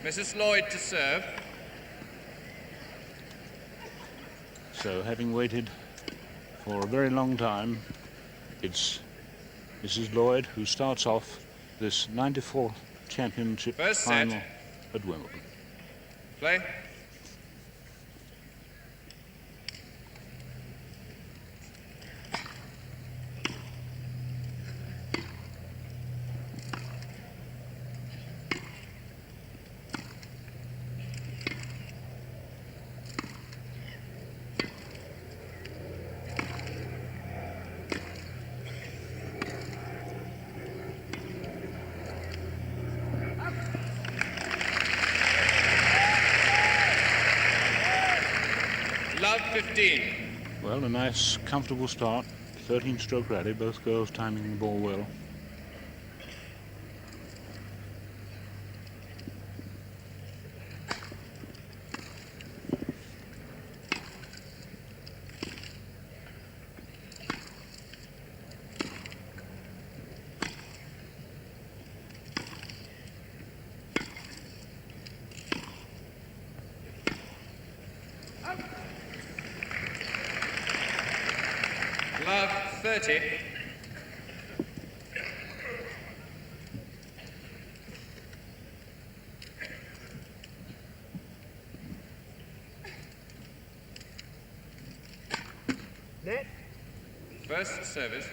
Mrs. Lloyd to serve. So, having waited for a very long time, it's Mrs. Lloyd who starts off this 94th championship final at Wimbledon. Play. Love 15. Well, a nice, comfortable start. 13-stroke rally, both girls timing the ball well. Love 30. Net. First service.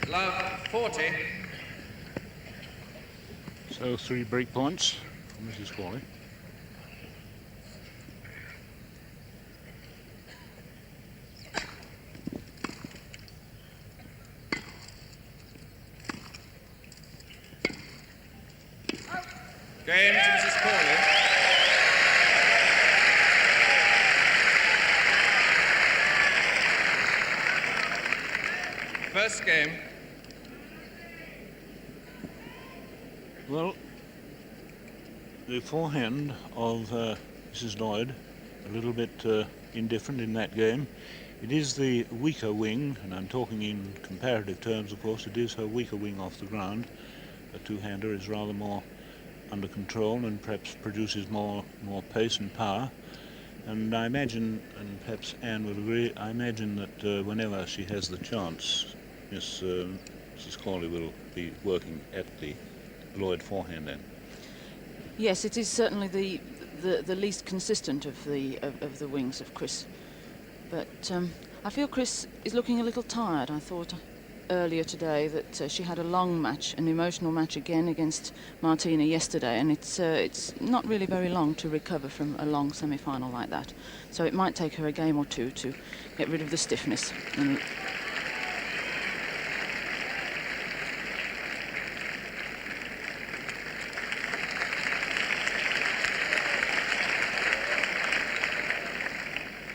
Love 40. So 3 break points for Mrs. Cawley. Game to Mrs. Cawley. First game. Well, the forehand of Mrs. Lloyd, a little bit indifferent in that game. It is the weaker wing, and I'm talking in comparative terms, of course. It is her weaker wing off the ground. The two-hander is rather more under control and perhaps produces more pace and power. And I imagine, and perhaps Anne will agree, I imagine that whenever she has the chance, Mrs. Cawley will be working at the Lloyd forehand end. Yes, it is certainly the least consistent of the wings of Chris. But I feel Chris is looking a little tired. I thought earlier today that she had a long match, an emotional match again against Martina yesterday, and it's not really very long to recover from a long semi-final like that. So it might take her a game or two to get rid of the stiffness.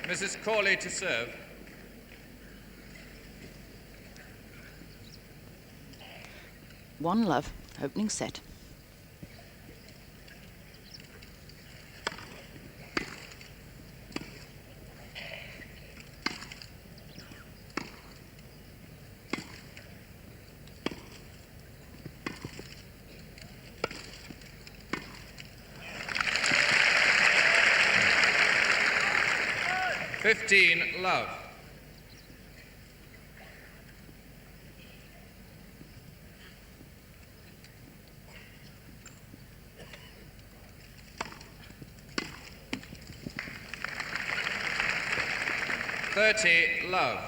Mrs. Cawley to serve. One love, opening set. Love. Love.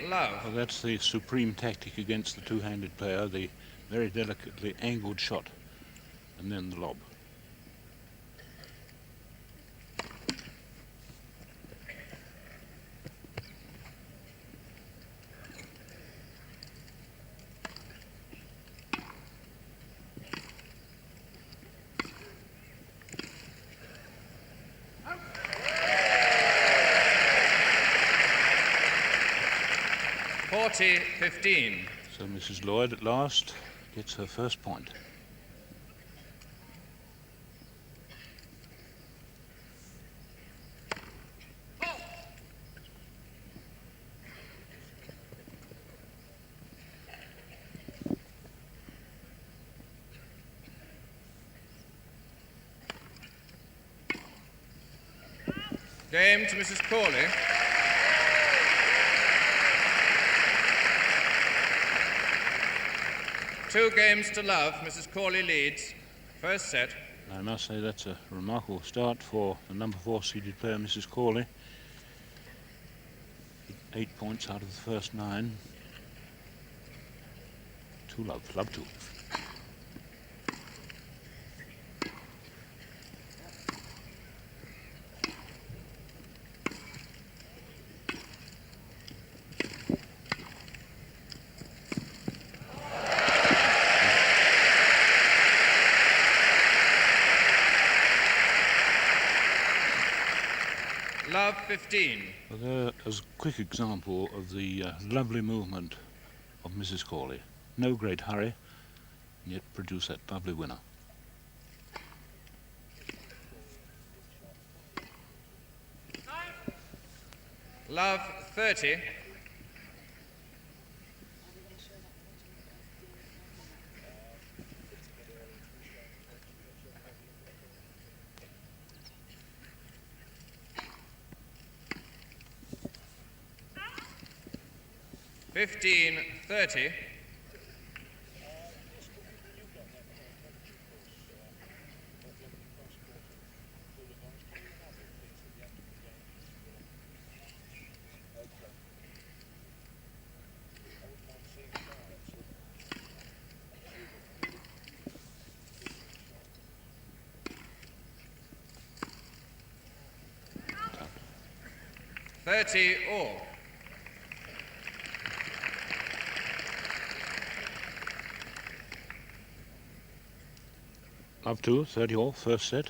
Love. Well, that's the supreme tactic against the two-handed player, the very delicately angled shot, and then the lob. Forty 15. So Mrs. Lloyd at last gets her first point. Game to Mrs. Cawley. Two games to love. Mrs. Cawley leads. First set. I must say that's a remarkable start for the number 4 seeded player, Mrs. Cawley. 8 points out of the first 9. 2 love, love 2. Love 15. Well, there is a quick example of the lovely movement of Mrs. Cawley. No great hurry, and yet produce that lovely winner. Love 30. Fifteen 30. All. Love 2, 30 all, first set.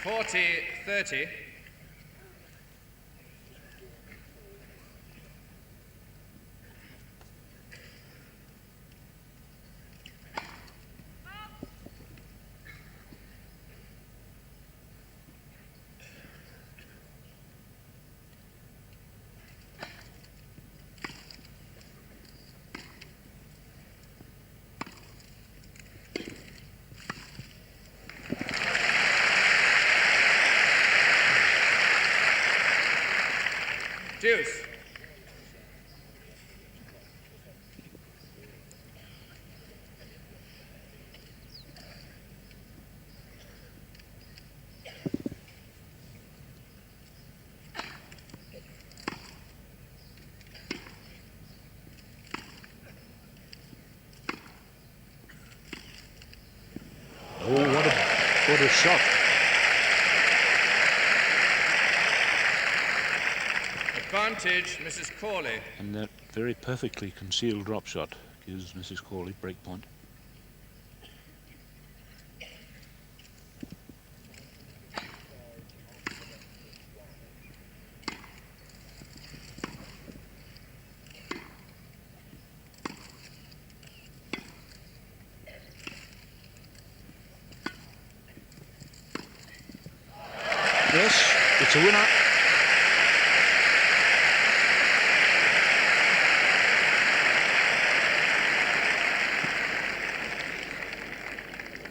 Forty 30. Deuce. Oh, what a shot. Advantage, Mrs. Cawley. And that very perfectly concealed drop shot gives Mrs. Cawley break point. Yes, it's a winner.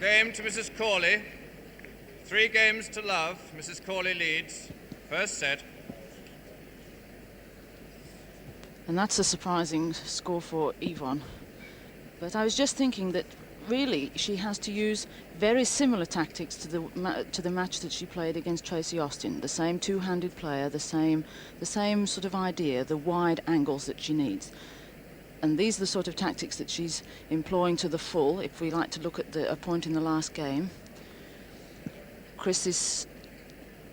Game to Mrs. Cawley. 3 games to love. Mrs. Cawley leads. First set. And that's a surprising score for Evonne. But I was just thinking that really she has to use very similar tactics to the match that she played against Tracy Austin. The same two-handed player, the same sort of idea, the wide angles that she needs. And these are the sort of tactics that she's employing to the full. If we like to look at a point in the last game, Chris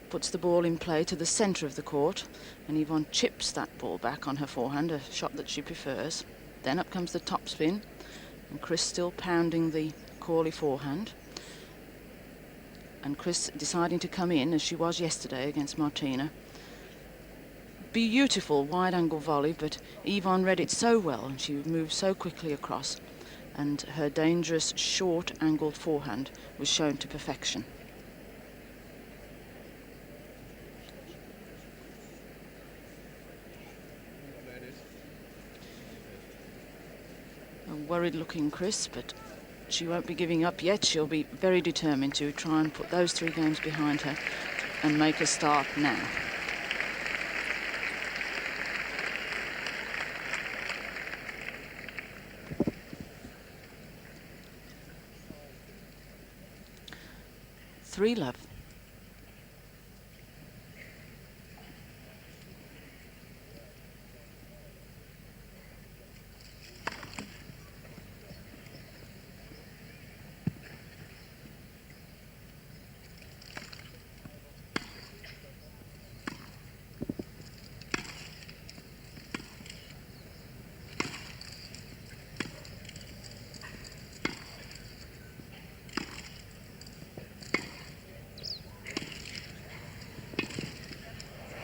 puts the ball in play to the centre of the court, and Evonne chips that ball back on her forehand, a shot that she prefers. Then up comes the topspin, and Chris still pounding the Cawley forehand. And Chris deciding to come in, as she was yesterday against Martina. Beautiful wide-angle volley, but Evonne read it so well, and she moved so quickly across, and her dangerous short-angled forehand was shown to perfection. A worried-looking Chris, but she won't be giving up yet. She'll be very determined to try and put those 3 games behind her and make a start now. Three love.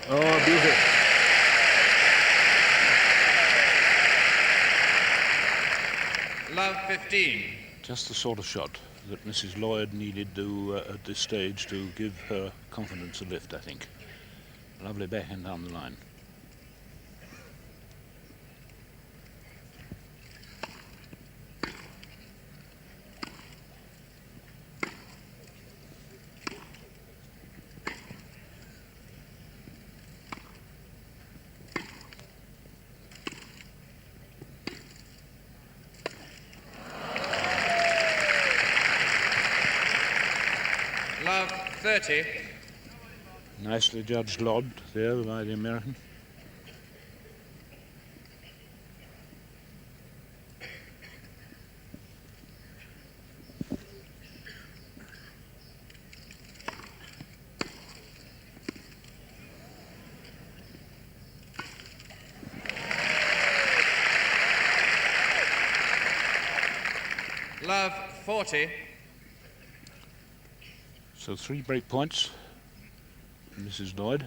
Oh, beautiful. Love 15. Just the sort of shot that Mrs. Lloyd needed to at this stage to give her confidence a lift, I think. Lovely backhand down the line. Love 30. Nicely judged lob there by the American. Love 40. So 3 break points, Mrs. Lloyd.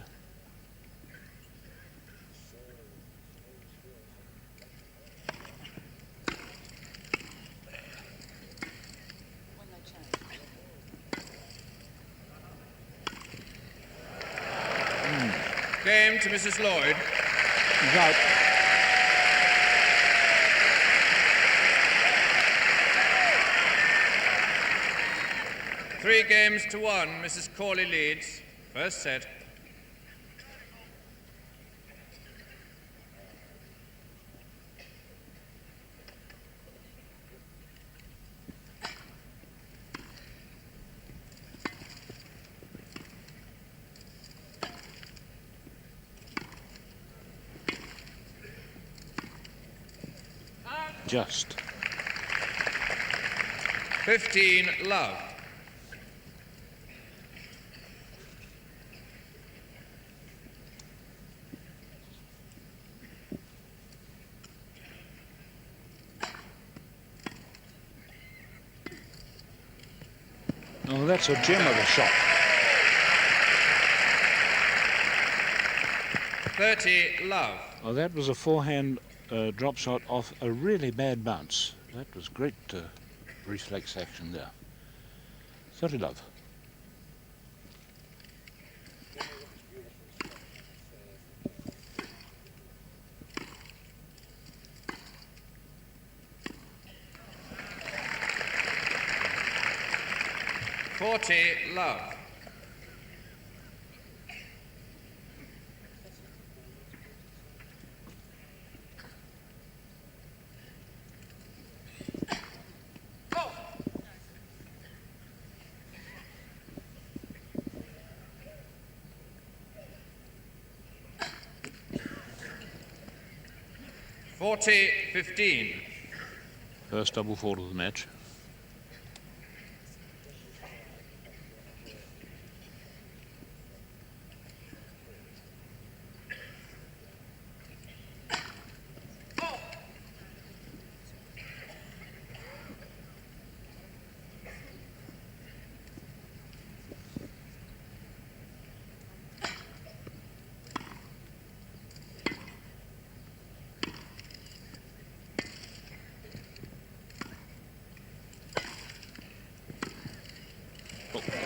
Game to Mrs. Lloyd. Right. Three games to 1, Mrs. Cawley leads. First set. Just. 15 love. Oh, that's a gem of a shot. 30 love. Oh, that was a forehand drop shot off a really bad bounce. That was great reflex action there. 30 love. Love. 40-15. First double fault of the match.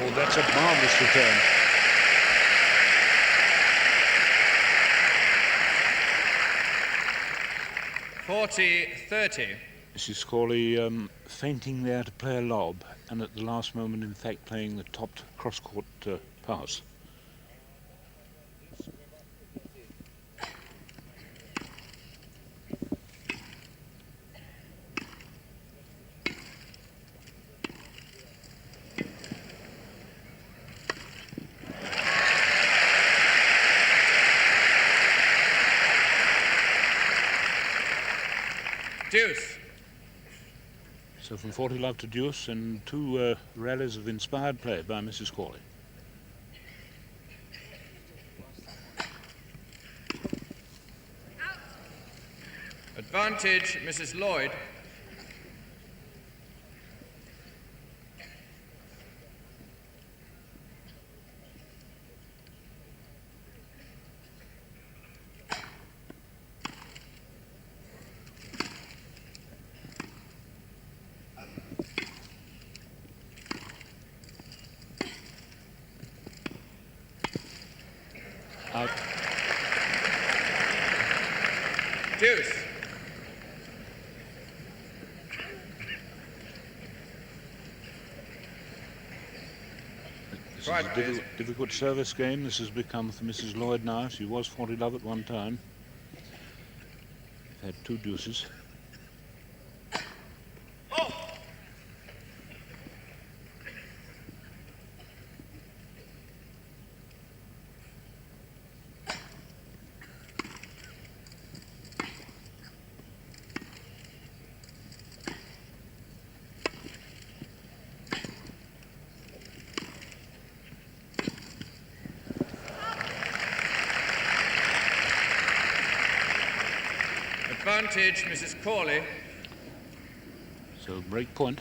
Oh, that's a marvellous return. Mrs. Cawley fainting there to play a lob, and at the last moment, in fact, playing the topped cross-court pass. Deuce. So from 40 love to deuce, and two rallies of inspired play by Mrs. Cawley. Advantage, Mrs. Lloyd. Out. Deuce. This is a difficult service game. This has become for Mrs. Lloyd now. She was 40 love at one time. Had two deuces. Advantage, Mrs. Cawley. So break point.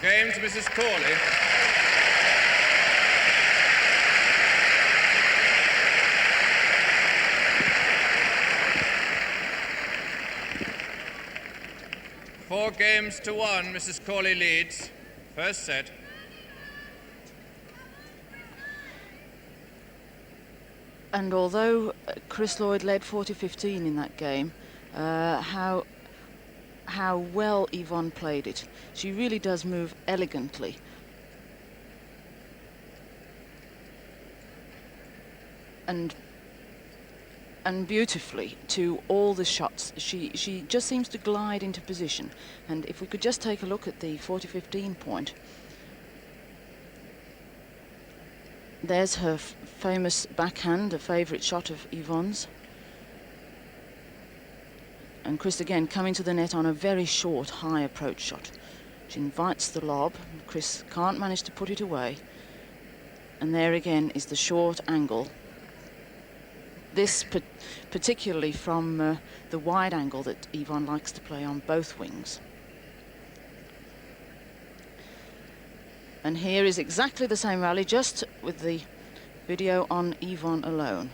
Game to Mrs. Cawley. Four games to one, Mrs. Cawley leads. First set. And although Chris Lloyd led 40-15 in that game, how well Evonne played it. She really does move elegantly. And beautifully to all the shots. She just seems to glide into position. And if we could just take a look at the 40-15 point. There's her famous backhand, a favourite shot of Evonne's. And Chris again coming to the net on a very short, high approach shot. She invites the lob. Chris can't manage to put it away. And there again is the short angle. This particularly from the wide angle that Evonne likes to play on both wings. And here is exactly the same rally, just with the video on Evonne alone.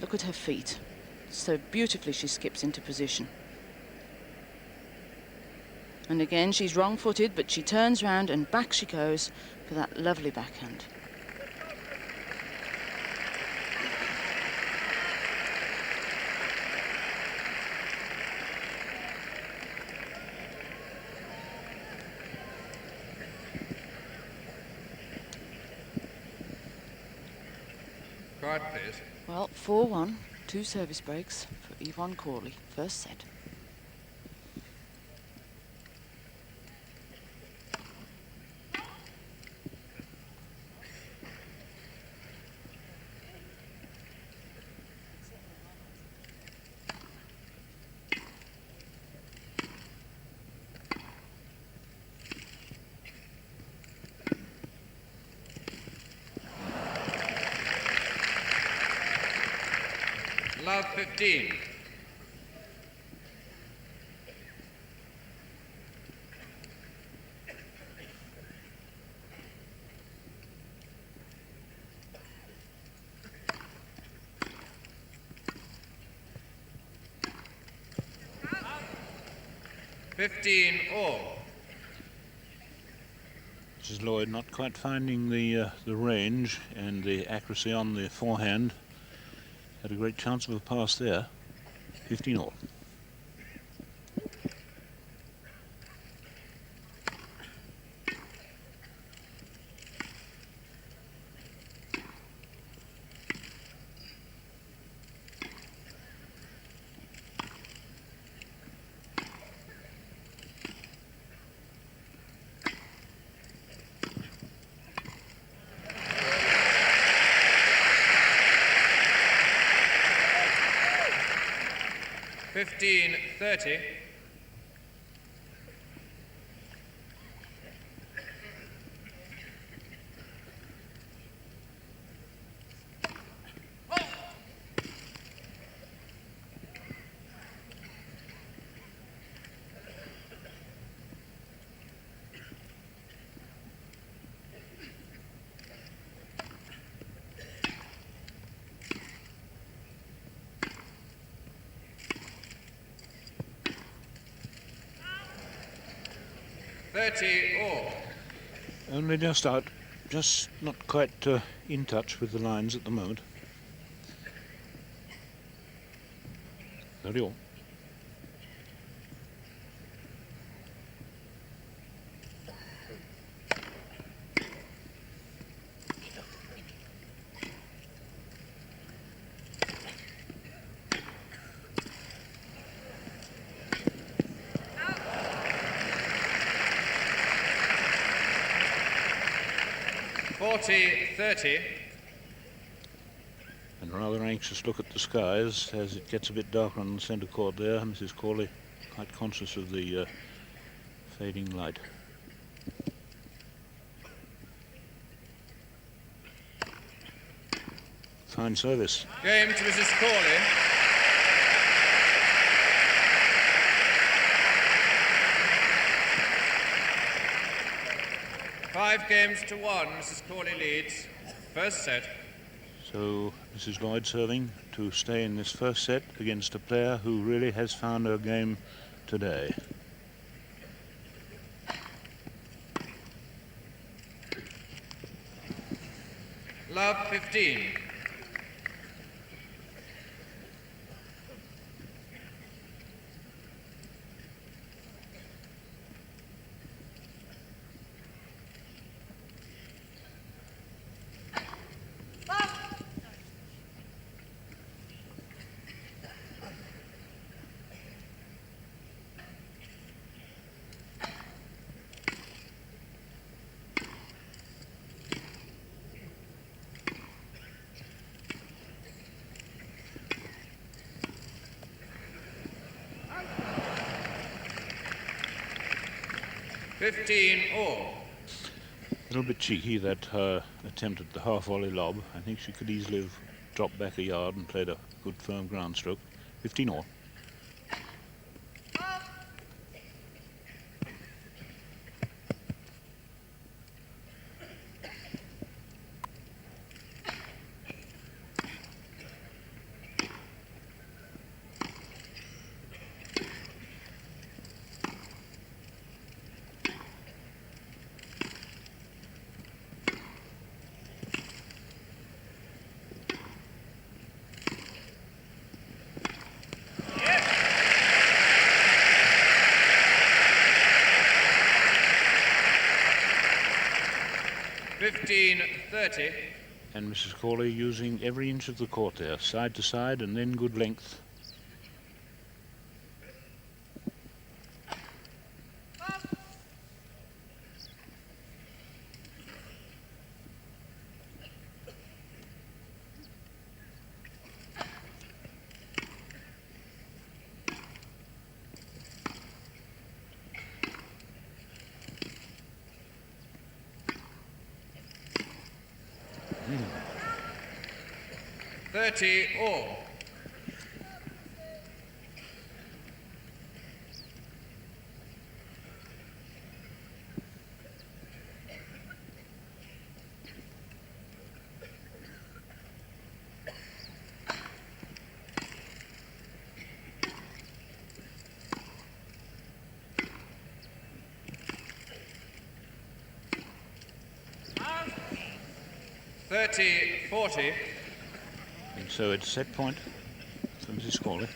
Look at her feet. So beautifully she skips into position. And again she's wrong-footed, but she turns round and back she goes for that lovely backhand. Quiet, please. Well, 4-1, 2 service breaks for Evonne Cawley. First set. Love 15. All. Mrs. Lloyd not quite finding the range and the accuracy on the forehand. Had a great chance of a pass there. 15 all. $15.30. All. Only just out, just not quite in touch with the lines at the moment. 30 all. $40.30. And a rather anxious look at the skies as it gets a bit darker on the centre court there. Mrs. Cawley quite conscious of the fading light. Fine service. Game to Mrs. Cawley. Five games to 1, Mrs. Cawley leads. First set. So Mrs. Lloyd serving to stay in this first set against a player who really has found her game today. Love 15. All. A little bit cheeky, that attempt at the half volley lob. I think she could easily have dropped back a yard and played a good firm ground stroke. 15 all. $15.30. And Mrs. Cawley using every inch of the court there, side to side and then good length. Mm. 30 all. Ah. 30-40. And so it's set point for Mrs. Cawley.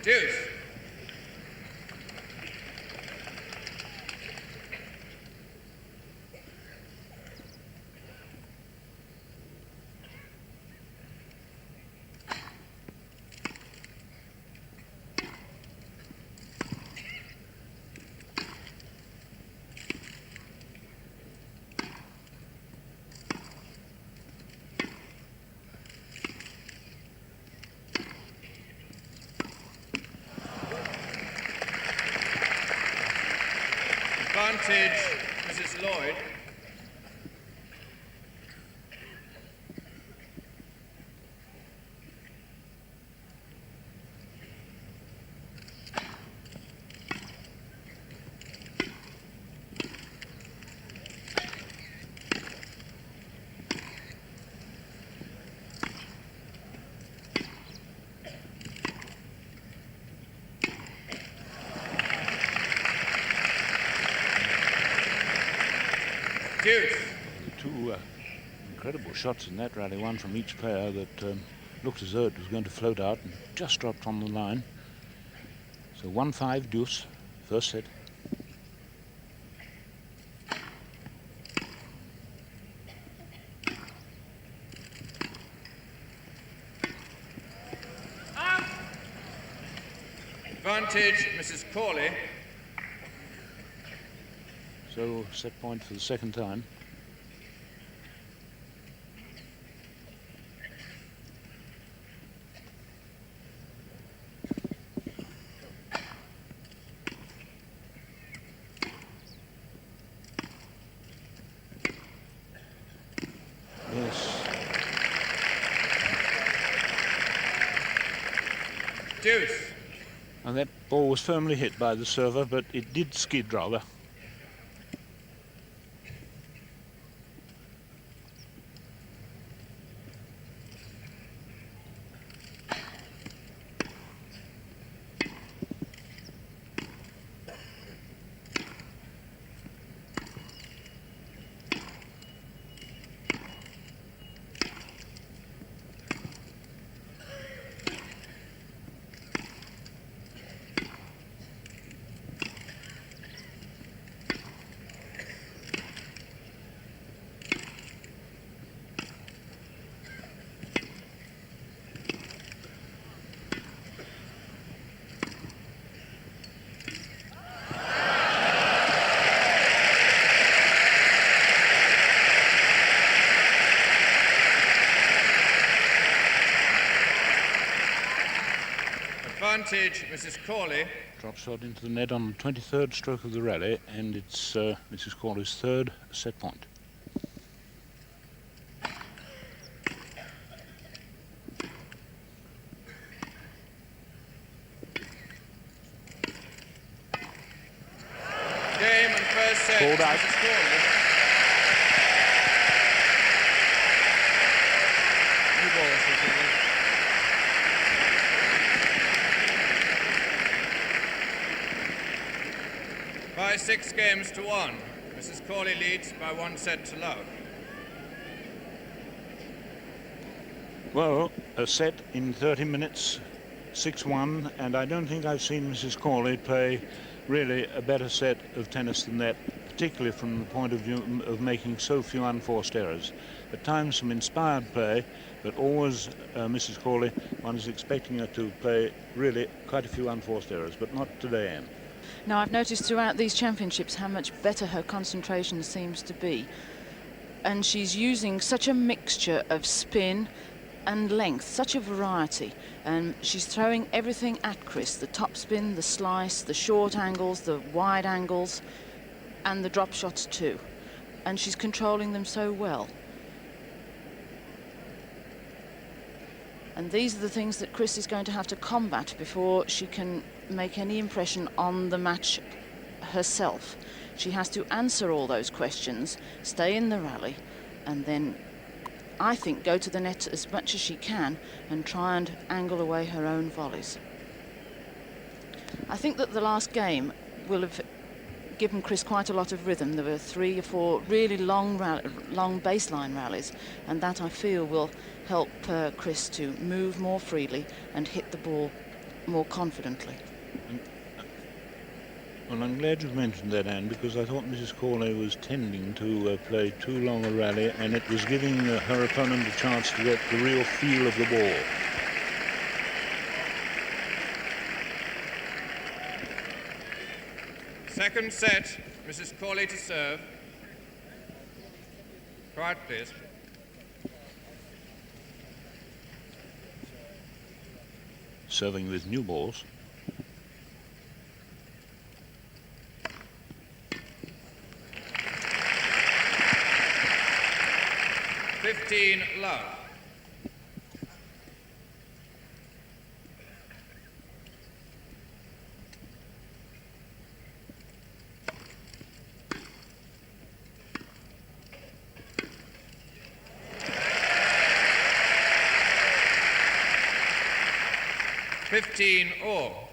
Deuce. Advantage, Mrs. Lloyd. Deuce. Two incredible shots in that rally, one from each player that looked as though it was going to float out and just dropped on the line. So 1-5 deuce, first set. Advantage, Mrs. Cawley. So set point for the second time. Yes. Deuce. And that ball was firmly hit by the server, but it did skid rather. Advantage, Mrs. Cawley. Drop shot into the net on the 23rd stroke of the rally, and it's Mrs. Cawley's third set point. Game and first set. Called out. Mrs. Cawley. New ball, Mrs. Cawley. By 6 games to 1, Mrs. Cawley leads by 1 set to love. Well, a set in 30 minutes, 6-1, and I don't think I've seen Mrs. Cawley play really a better set of tennis than that, particularly from the point of view of making so few unforced errors. At times some inspired play, but always Mrs. Cawley, one is expecting her to play really quite a few unforced errors, but not today, Anne. Now, I've noticed throughout these championships how much better her concentration seems to be. And she's using such a mixture of spin and length, such a variety. And she's throwing everything at Chris, the top spin, the slice, the short angles, the wide angles, and the drop shots too. And she's controlling them so well. And these are the things that Chris is going to have to combat before she can make any impression on the match herself. She has to answer all those questions, stay in the rally, and then, I think, go to the net as much as she can and try and angle away her own volleys. I think that the last game will have given Chris quite a lot of rhythm. There were 3 or 4 really long baseline rallies, and that, I feel, will help Chris to move more freely and hit the ball more confidently. Well, I'm glad you've mentioned that, Anne, because I thought Mrs. Cawley was tending to play too long a rally, and it was giving her opponent a chance to get the real feel of the ball. Second set, Mrs. Cawley to serve. Quiet, please. Serving with new balls. Love. All.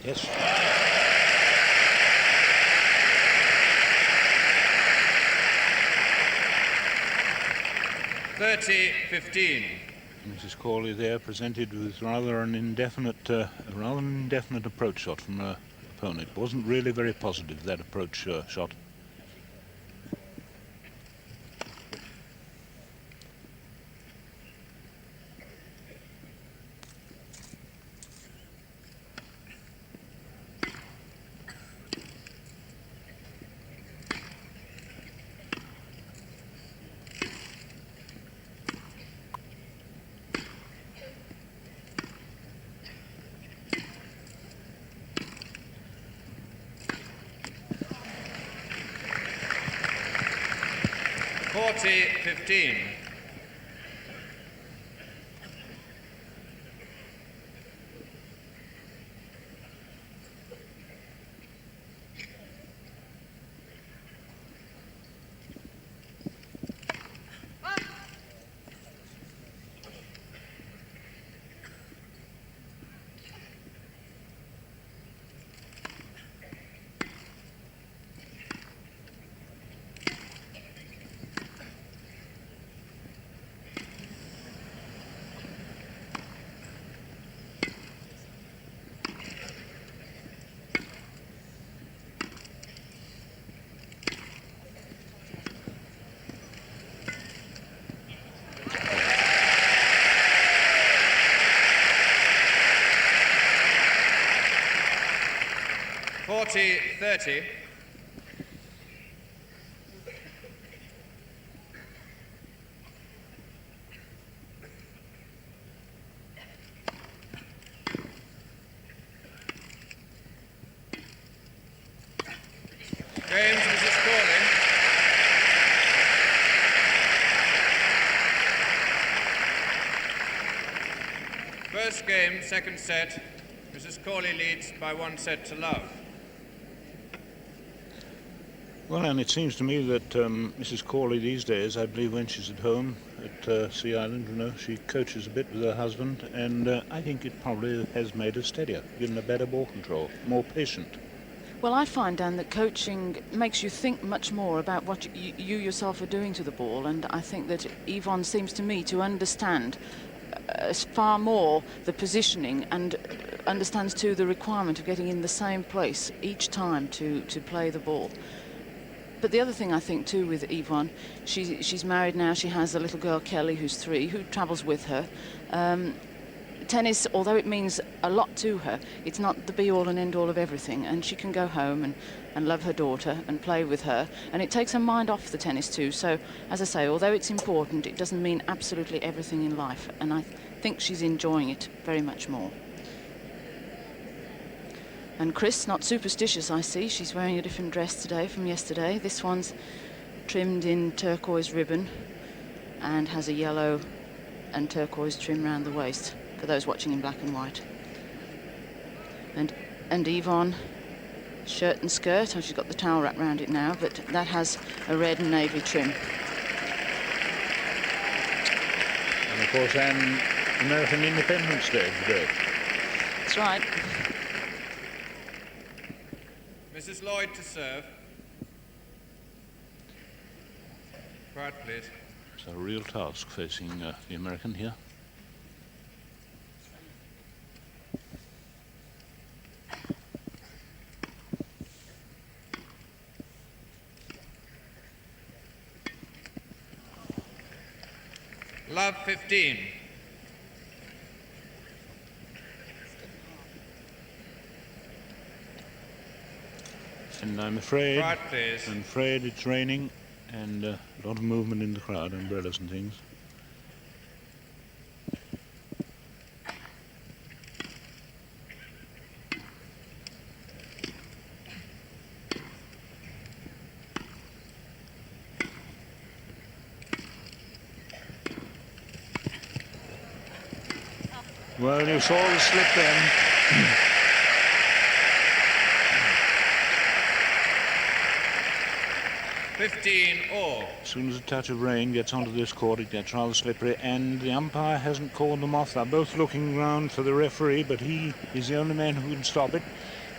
Yes. (30-15). Mrs. Cawley there presented with rather an indefinite approach shot from her opponent. It wasn't really very positive, that approach shot. (40-15). (40-30). First game, second set. Mrs. Cawley leads by 1 set to love. Well, and it seems to me that Mrs. Cawley these days, I believe when she's at home at Sea Island, you know, she coaches a bit with her husband, and I think it probably has made her steadier, given her better ball control, more patient. Well, I find, Dan, that coaching makes you think much more about what you yourself are doing to the ball, and I think that Evonne seems to me to understand far more the positioning and understands too the requirement of getting in the same place each time to play the ball. But the other thing I think too with Evonne, she's married now, she has a little girl, Kelly, who's 3, who travels with her. Tennis, although it means a lot to her, it's not the be-all and end-all of everything, and she can go home and love her daughter and play with her, and it takes her mind off the tennis too. So, as I say, although it's important, it doesn't mean absolutely everything in life, and I think she's enjoying it very much more. And Chris, not superstitious, I see. She's wearing a different dress today from yesterday. This one's trimmed in turquoise ribbon and has a yellow and turquoise trim round the waist, for those watching in black and white. And Evonne, shirt and skirt. Oh, she's got the towel wrapped around it now, but that has a red and navy trim. And of course, American Independence Day today. That's right. Mrs. Lloyd to serve. Quiet, please. It's a real task facing the American here. Love 15. And I'm afraid, Quiet, please. it's raining, and a lot of movement in the crowd, umbrellas and things. Well, you saw the slip then. 15 all. As soon as a touch of rain gets onto this court, it gets rather slippery, and the umpire hasn't called them off. They're both looking round for the referee, but he is the only man who can stop it.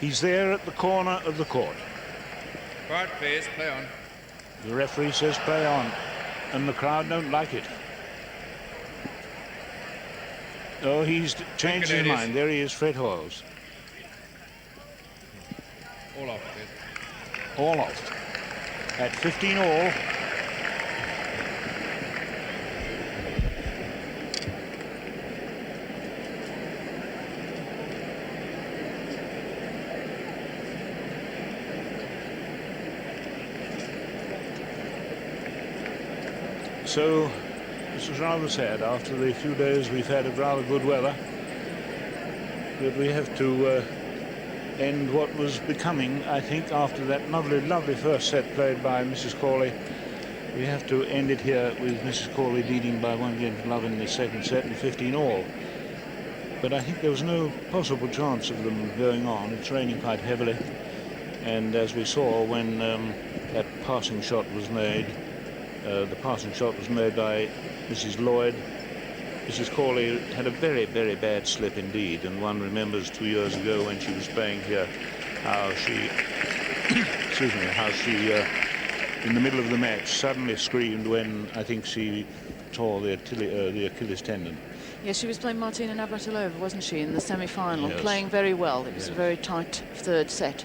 He's there at the corner of the court. Quiet, please. Play on. The referee says play on, and the crowd don't like it. Oh, he's changed his mind. There he is, Fred Hoyles. All off, please. All off. At 15 all. So this is rather sad. After the few days we've had of rather good weather, that we have to end what was becoming, I think, after that lovely first set played by Mrs. Cawley. We have to end it here with Mrs. Cawley leading by 1 game to love in the second set and 15 all. But I think there was no possible chance of them going on. It's raining quite heavily, and as we saw when that passing shot was made, the passing shot was made by Mrs. Lloyd. Mrs. Cawley had a very bad slip indeed, and one remembers 2 years ago when she was playing here how she excuse me, how she in the middle of the match suddenly screamed when I think she tore the Achilles tendon. Yes, she was playing Martina Navratilova, wasn't she, in the semi-final, yes. Playing very well. It was a very tight third set,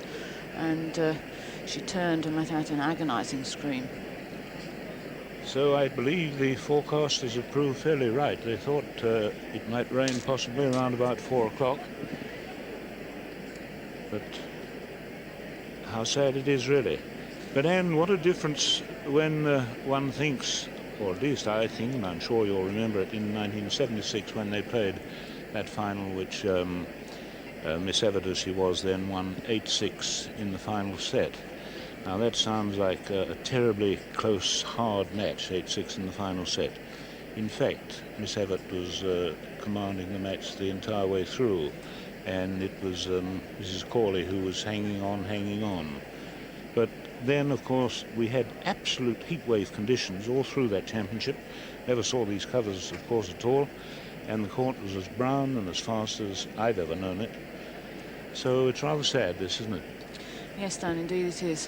and she turned and let out an agonizing scream. So I believe the forecasters have proved fairly right. They thought it might rain possibly around about 4 o'clock. But how sad it is, really. But Anne, what a difference when one thinks, or at least I think, and I'm sure you'll remember it, in 1976 when they played that final, which Miss Evert, as she was then, won 8-6 in the final set. Now that sounds like a terribly close, hard match, 8-6 in the final set. In fact, Miss Evert was commanding the match the entire way through, and it was Mrs. Cawley who was hanging on. But then, of course, we had absolute heatwave conditions all through that championship. Never saw these covers, of course, at all, and the court was as brown and as fast as I've ever known it. So it's rather sad, this, isn't it? Yes, Dan, indeed it is.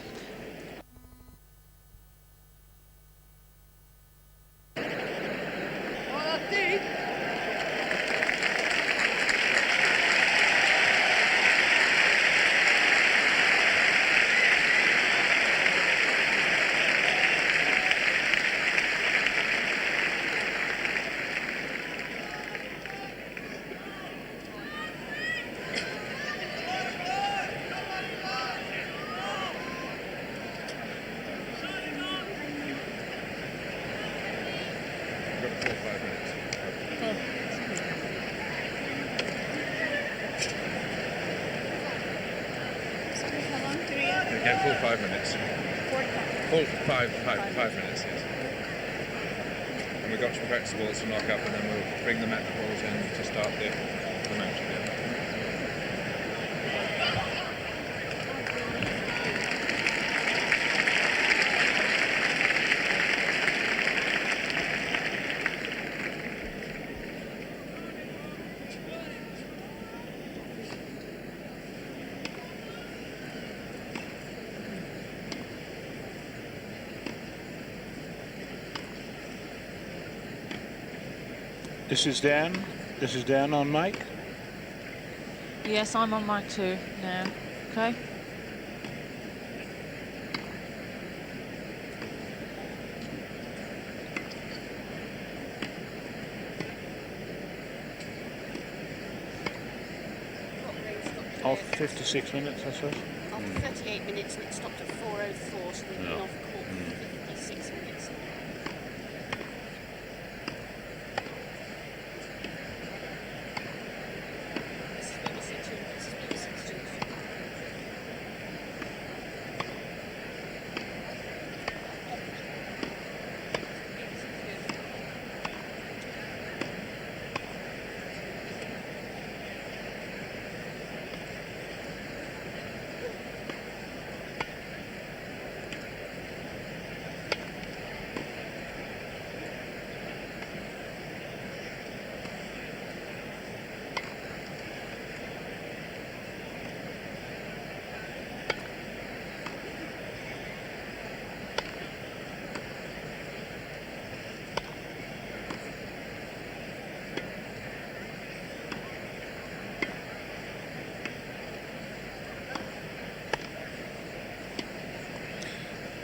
Full 5 minutes. Full five minutes, yes. And we've got some practice balls to knock up, and then we'll bring the match balls in to start the match again. This is Dan. This is Dan on mic. Yes, I'm on mic too now. Okay. Off 56 minutes, I suppose. Off 38 minutes, and it stopped at 4:04, so we've been off court for 56 minutes. This is BBC Two. This is BBC Two.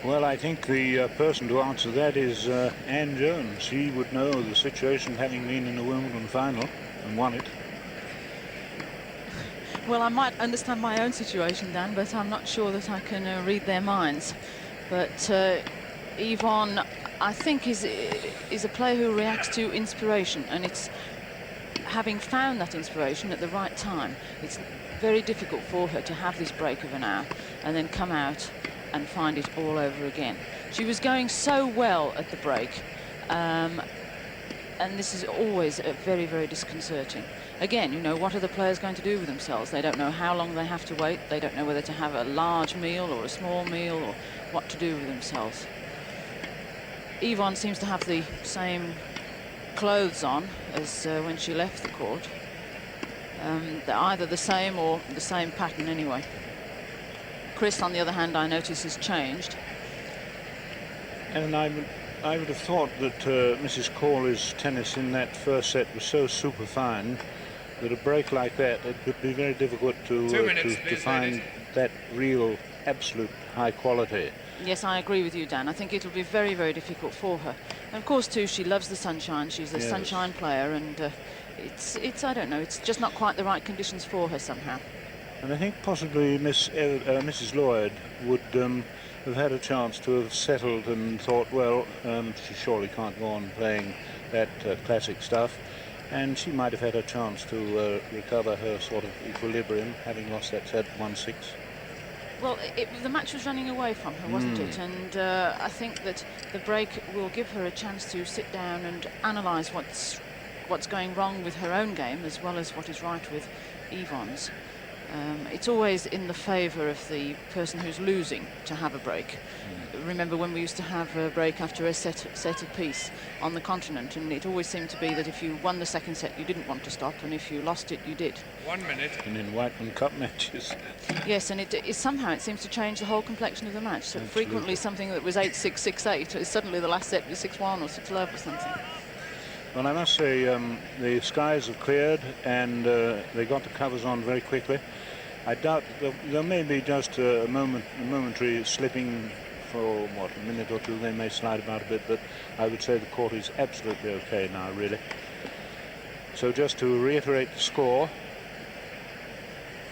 Well, I think the person to answer that is Anne Jones. She would know the situation, having been in the Wimbledon final and won it. Well, I might understand my own situation, Dan, but I'm not sure that I can read their minds. But Evonne, I think, is a player who reacts to inspiration, and it's having found that inspiration at the right time. It's very difficult for her to have this break of an hour and then come out and find it all over again. She was going so well at the break, and this is always very, very disconcerting. Again, you know, what are the players going to do with themselves? They don't know how long they have to wait. They don't know whether to have a large meal or a small meal or what to do with themselves. Evonne seems to have the same clothes on as when she left the court. They're either the same or the same pattern anyway. Chris, on the other hand, I notice has changed. And I would have thought that Mrs. Cawley's tennis in that first set was so super fine that a break like that, it would be very difficult to find that real, absolute high quality. Yes, I agree with you, Dan. I think it'll be very, very difficult for her. And of course, too, she loves the sunshine. She's a sunshine player, and it's I don't know, it's just not quite the right conditions for her somehow. And I think possibly Mrs. Lloyd would have had a chance to have settled and thought, well, she surely can't go on playing that classic stuff. And she might have had a chance to recover her sort of equilibrium, having lost that set 1-6. Well, the match was running away from her, wasn't it? And I think that the break will give her a chance to sit down and analyse what's what's going wrong with her own game as well as what is right with Evonne's. It's always in the favour of the person who's losing to have a break. Remember when we used to have a break after a set apiece on the continent, and it always seemed to be that if you won the second set you didn't want to stop, and if you lost it you did. 1 minute. And in Whiteman Cup matches. Yes, and somehow it seems to change the whole complexion of the match. So Absolutely. frequently something that was 8-6, 6-8 is suddenly the last set was 6-1 or 6-love or something. Well, I must say the skies have cleared and they got the covers on very quickly. I doubt there may be just a momentary slipping for what, a minute or two. They may slide about a bit, but I would say the court is absolutely okay now, really. So just to reiterate the score,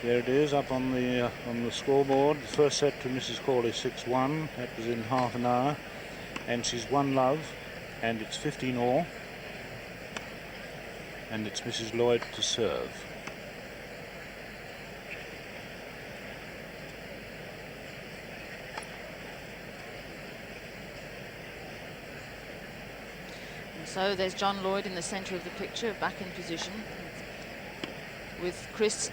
there it is up on the scoreboard. The first set to Mrs. Cawley 6-1. That was in half an hour, and she's won love, and it's 15-all, and it's Mrs. Lloyd to serve. So there's John Lloyd in the centre of the picture, back in position, with Chris's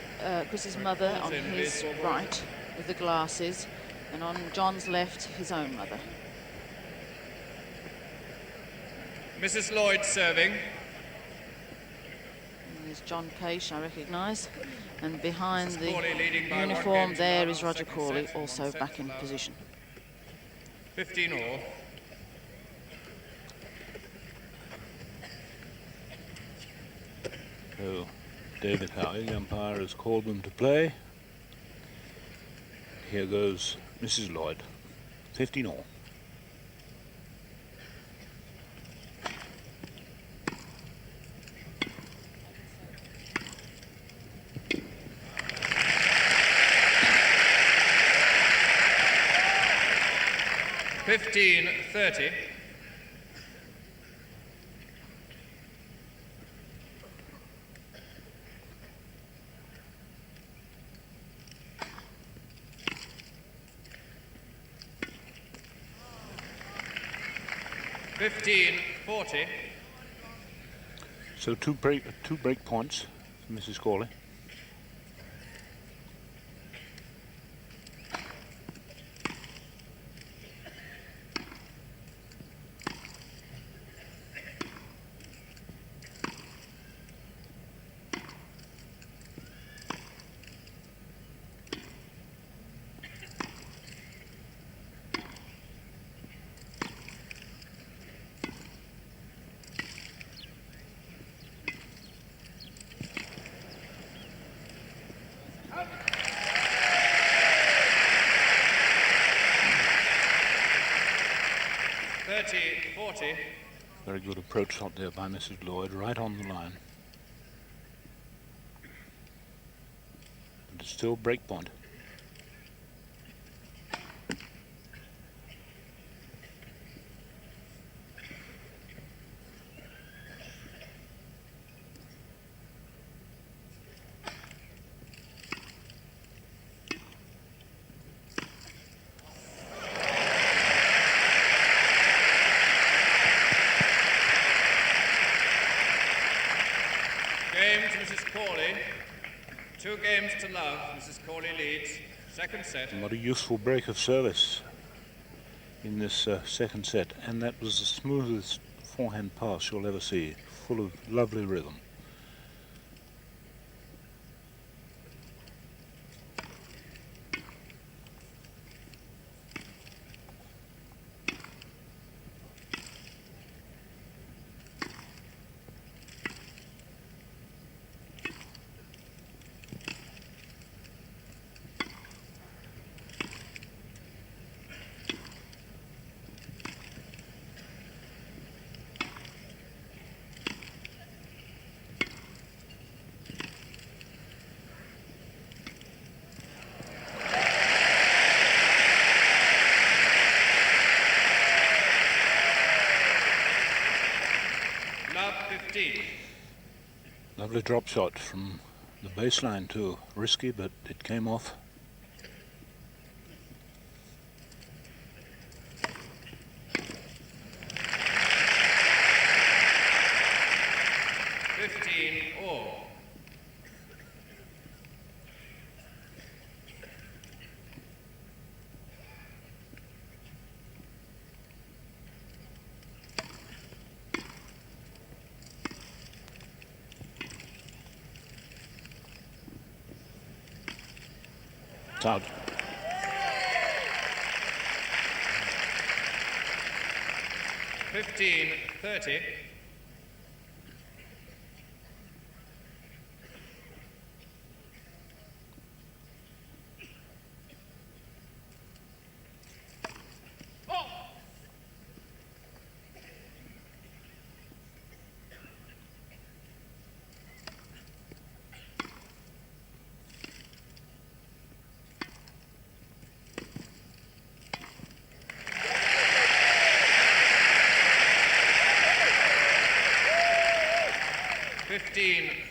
mother on his right with the glasses, and on John's left his own mother. Mrs. Lloyd serving. And there's John Paish, I recognise, and behind Mrs. the Cawley leading by 1 uniform game to there love is on Roger second Cawley, set, also 1 set back to in love. position. 15-all. So David Howe, the umpire, has called them to play. Here goes Mrs. Lloyd, 15-all. $15.30. $15.40. So two break points for Mrs. Cawley. $30.40. Very good approach shot there by Mrs. Lloyd, right on the line. But it's still break point. Game to Mrs. Cawley. 2 games to love. Mrs. Cawley leads. Second set. What a useful break of service in this second set, and that was the smoothest forehand pass you'll ever see, full of lovely rhythm. Love 15. Lovely drop shot from the baseline too. Risky, but it came off. It's out. 15-30.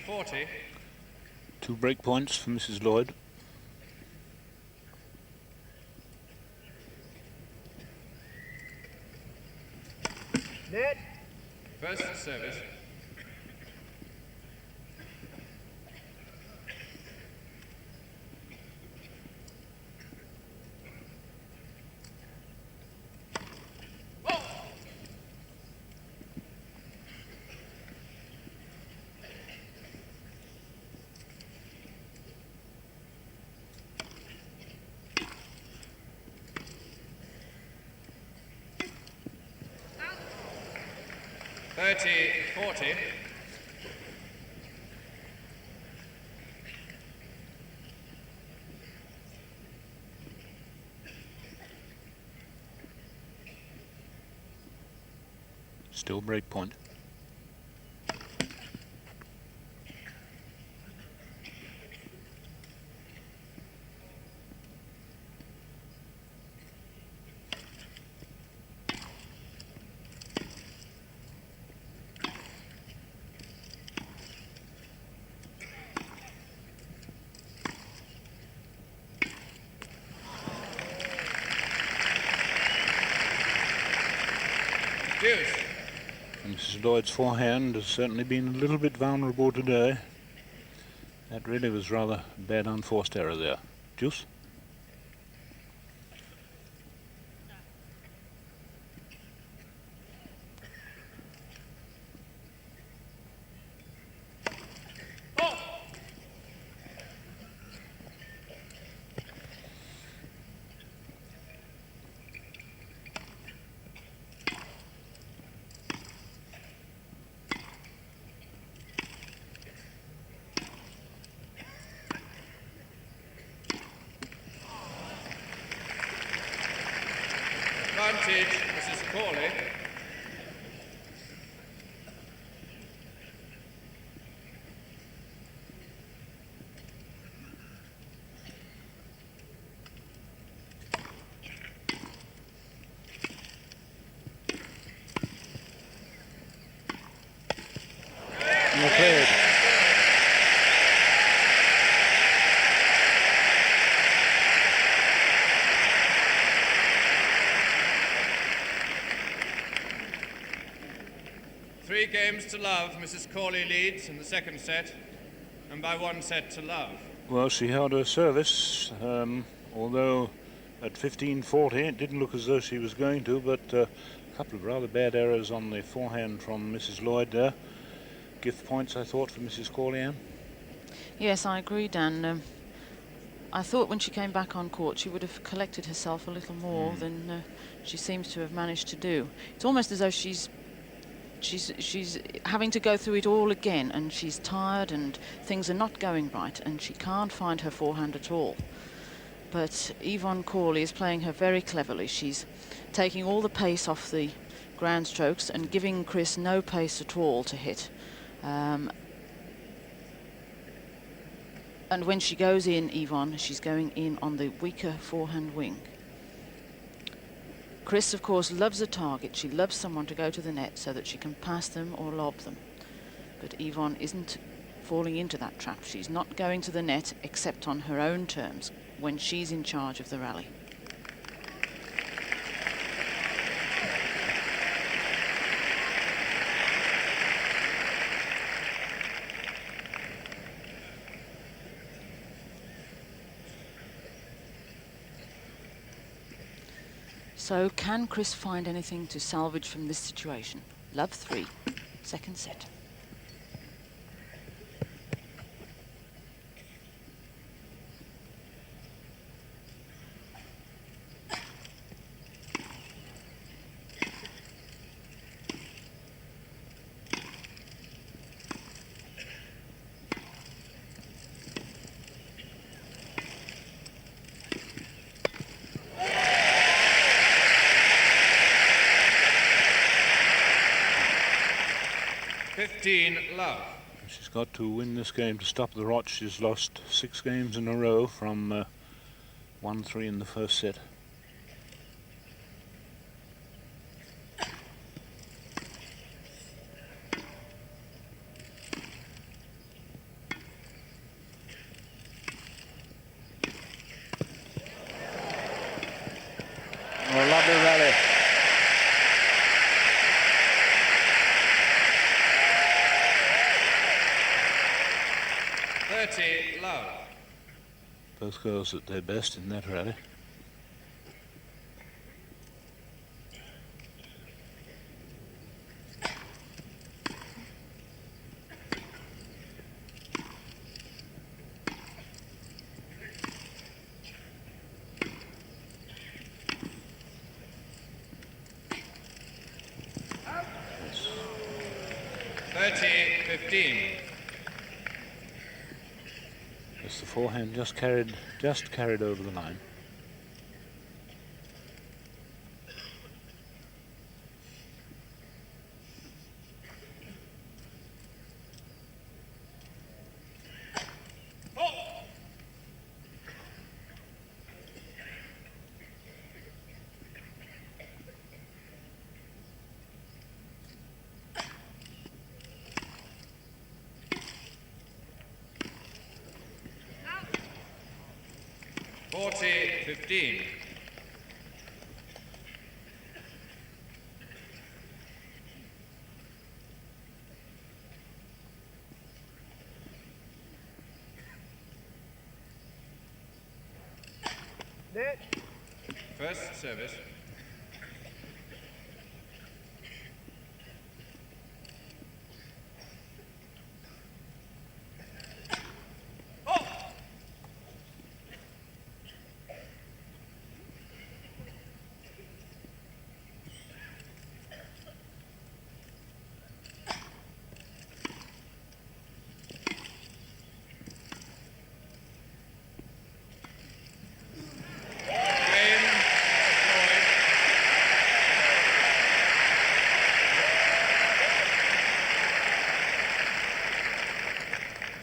.40. 2 break points for Mrs. Lloyd. Net. First service. .40. Still break point. Deuce. And Mrs. Lloyd's forehand has certainly been a little bit vulnerable today. That really was rather bad unforced error there. Deuce. Advantage, Mrs. Cawley. Okay. Three games to love. Mrs. Cawley leads in the second set, and by 1 set to love. Well, she held her service, although at 15-40 it didn't look as though she was going to, but a couple of rather bad errors on the forehand from Mrs. Lloyd there. Gift points, I thought, for Mrs. Cawley, Anne. Yes, I agree, Dan. I thought when she came back on court she would have collected herself a little more than she seems to have managed to do. It's almost as though she's having to go through it all again, and she's tired and things are not going right and she can't find her forehand at all. But Evonne Cawley is playing her very cleverly. She's taking all the pace off the ground strokes and giving Chris no pace at all to hit. And when she goes in, Evonne, she's going in on the weaker forehand wing. Chris, of course, loves a target. She loves someone to go to the net so that she can pass them or lob them. But Evonne isn't falling into that trap. She's not going to the net except on her own terms when she's in charge of the rally. So can Chris find anything to salvage from this situation? Love 3, second set. 15 love. She's got to win this game to stop the rot. She's lost 6 games in a row from 1-3 in the first set. Oh, lovely rally. Love. Both girls at their best in that rally. Yes. 30-15. The forehand just carried over the line. $40-15. First service.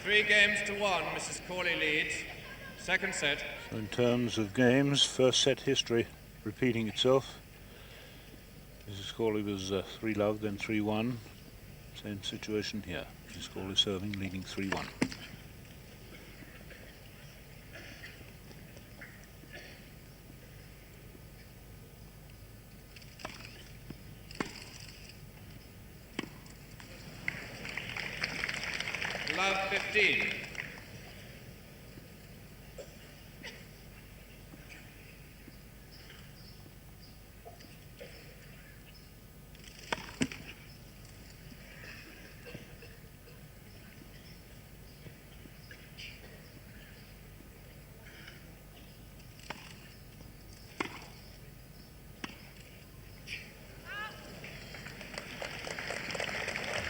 Three games to one, Mrs. Cawley leads. Second set. So in terms of games, first set history repeating itself. Mrs. Cawley was 3-love, then 3-1. Same situation here. Mrs. Cawley serving, leading 3-1. Love 15.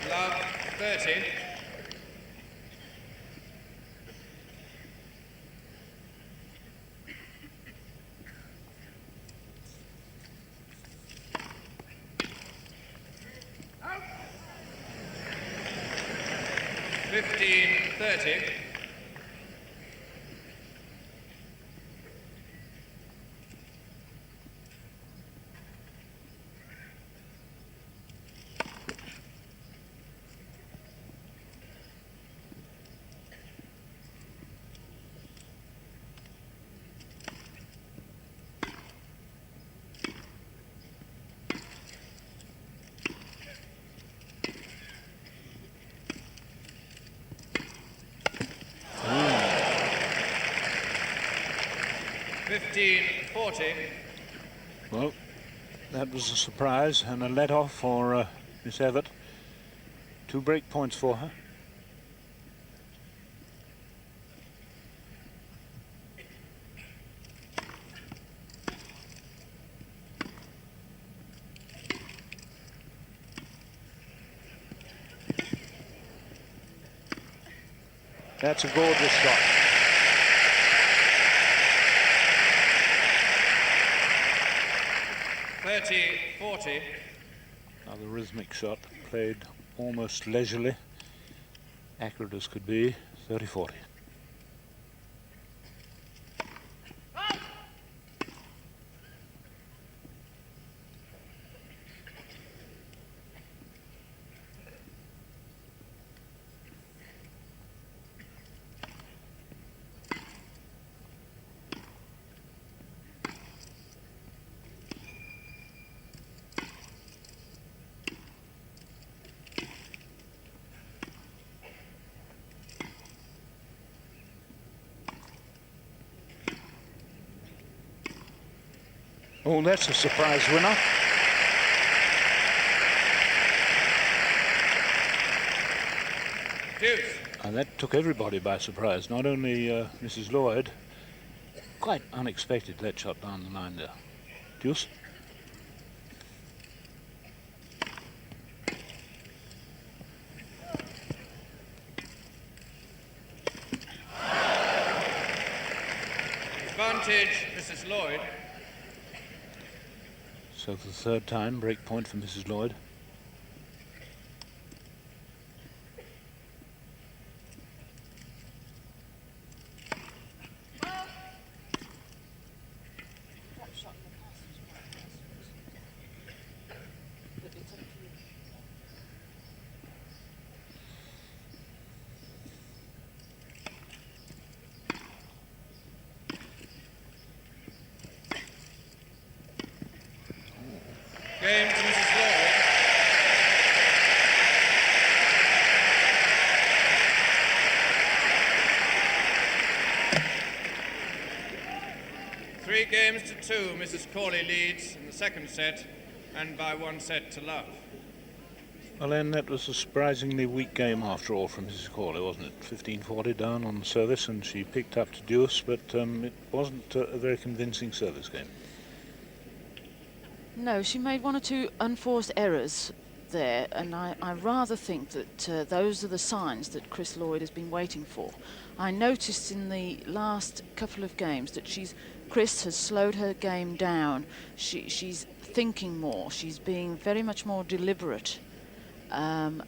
Love 30. Out. 15-30. $15-40. Well, that was a surprise and a let-off for Miss Evert. 2 break points for her. That's a gorgeous shot. $30-40. Another rhythmic shot played almost leisurely, accurate as could be, 30-40. Oh, that's a surprise winner. Deuce. And that took everybody by surprise, not only Mrs. Lloyd. Quite unexpected, that shot down the line there. Deuce. Advantage, Mrs. Lloyd. So for the third time, break point for Mrs. Lloyd. Game to Mrs. Lloyd. Three games to two, Mrs. Cawley leads in the second set, and by 1 set to love. Well, then, that was a surprisingly weak game after all from Mrs. Cawley, wasn't it? 15-40 down on the service, and she picked up to deuce, but it wasn't a very convincing service game. No, she made one or two unforced errors there, and I rather think that those are the signs that Chris Lloyd has been waiting for. I noticed in the last couple of games that Chris has slowed her game down. She's thinking more. She's being very much more deliberate, and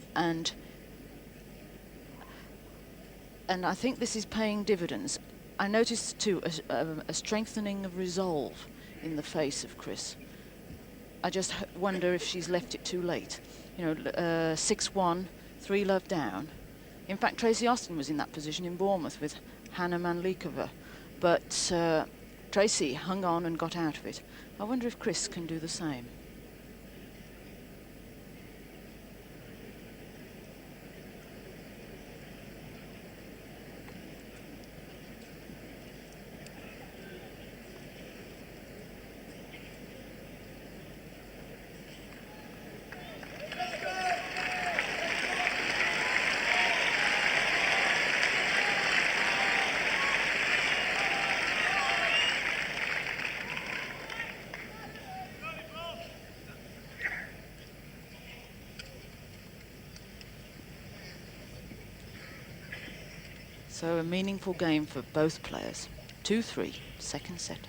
I think this is paying dividends. I noticed too a strengthening of resolve in the face of Chris. I just wonder if she's left it too late. You know, 6-1, 3-love down. In fact, Tracy Austin was in that position in Bournemouth with Hannah Manlikova. But Tracy hung on and got out of it. I wonder if Chris can do the same. So a meaningful game for both players. 2-3, second set.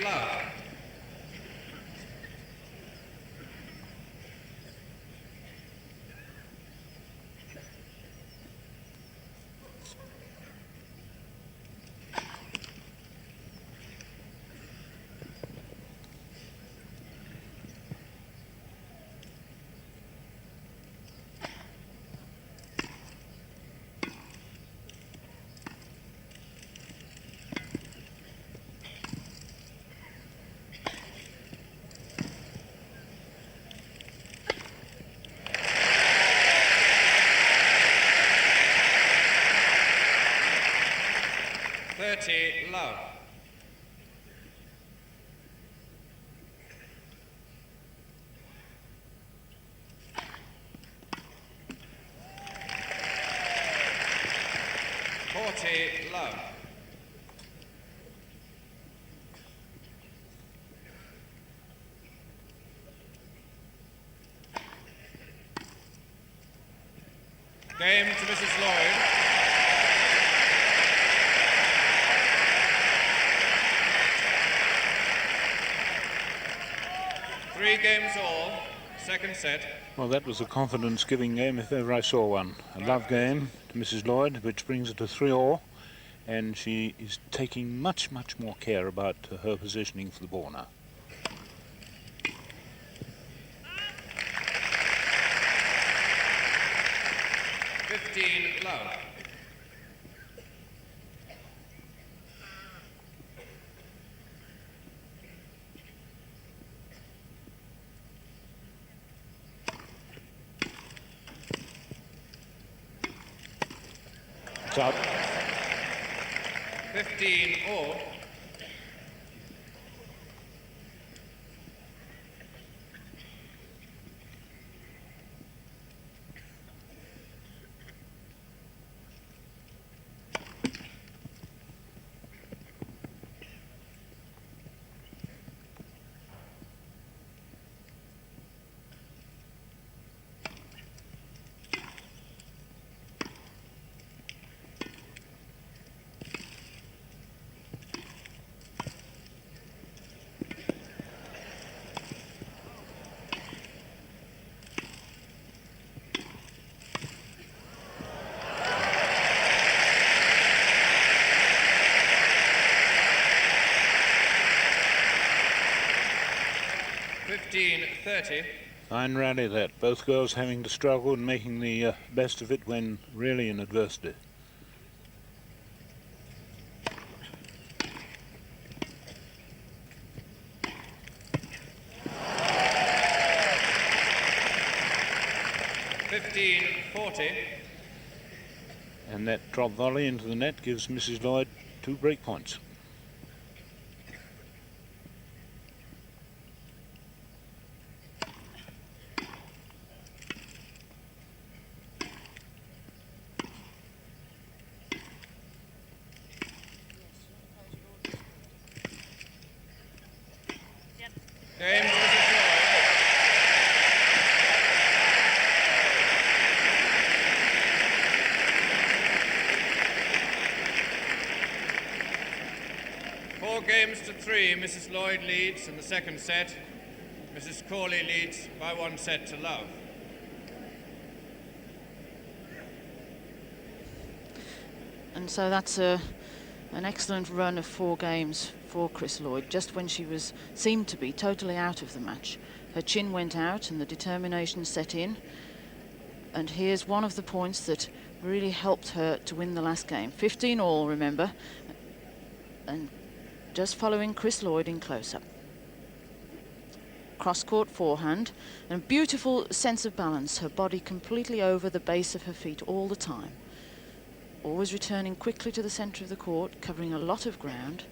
Love. Love. Love. Game to Mrs. Lloyd. Three games all. Second set. Well, that was a confidence-giving game if ever I saw one. A love game to Mrs. Lloyd, which brings it to 3-all, and she is taking much, much more care about her positioning for the ball now. Love. It's out. 15 all. .30. Fine rally that. Both girls having to struggle and making the best of it when really in adversity. And that drop volley into the net gives Mrs. Lloyd 2 break points. Game to Mrs. Lloyd. Four games to 3. Mrs. Lloyd leads in the second set. Mrs. Cawley leads by 1 set to love. And so that's an excellent run of 4 games for Chris Lloyd, just when she seemed to be totally out of the match. Her chin went out and the determination set in. And here's one of the points that really helped her to win the last game. 15 all, remember. And just following Chris Lloyd in close-up. Cross-court forehand and a beautiful sense of balance. Her body completely over the base of her feet all the time. Always returning quickly to the centre of the court, covering a lot of ground.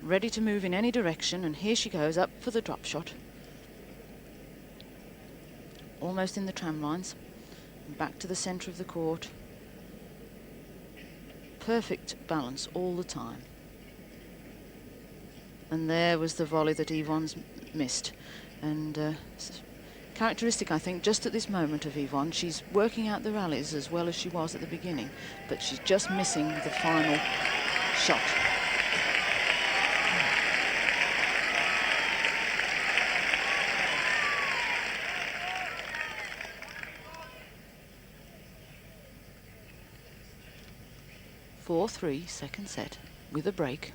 Ready to move in any direction, and here she goes up for the drop shot. Almost in the tram lines. And back to the centre of the court. Perfect balance all the time. And there was the volley that Evonne's missed. And characteristic, I think, just at this moment of Evonne. She's working out the rallies as well as she was at the beginning, but she's just missing the final shot. Four, 3, second set with a break.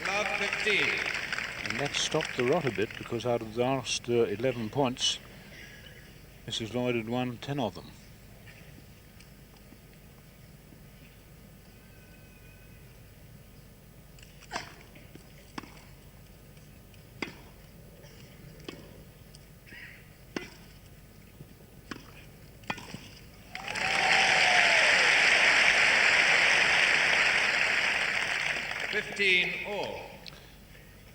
Love 15. And that stopped the rot a bit, because out of the last 11 points, Mrs. Lloyd had won 10 of them.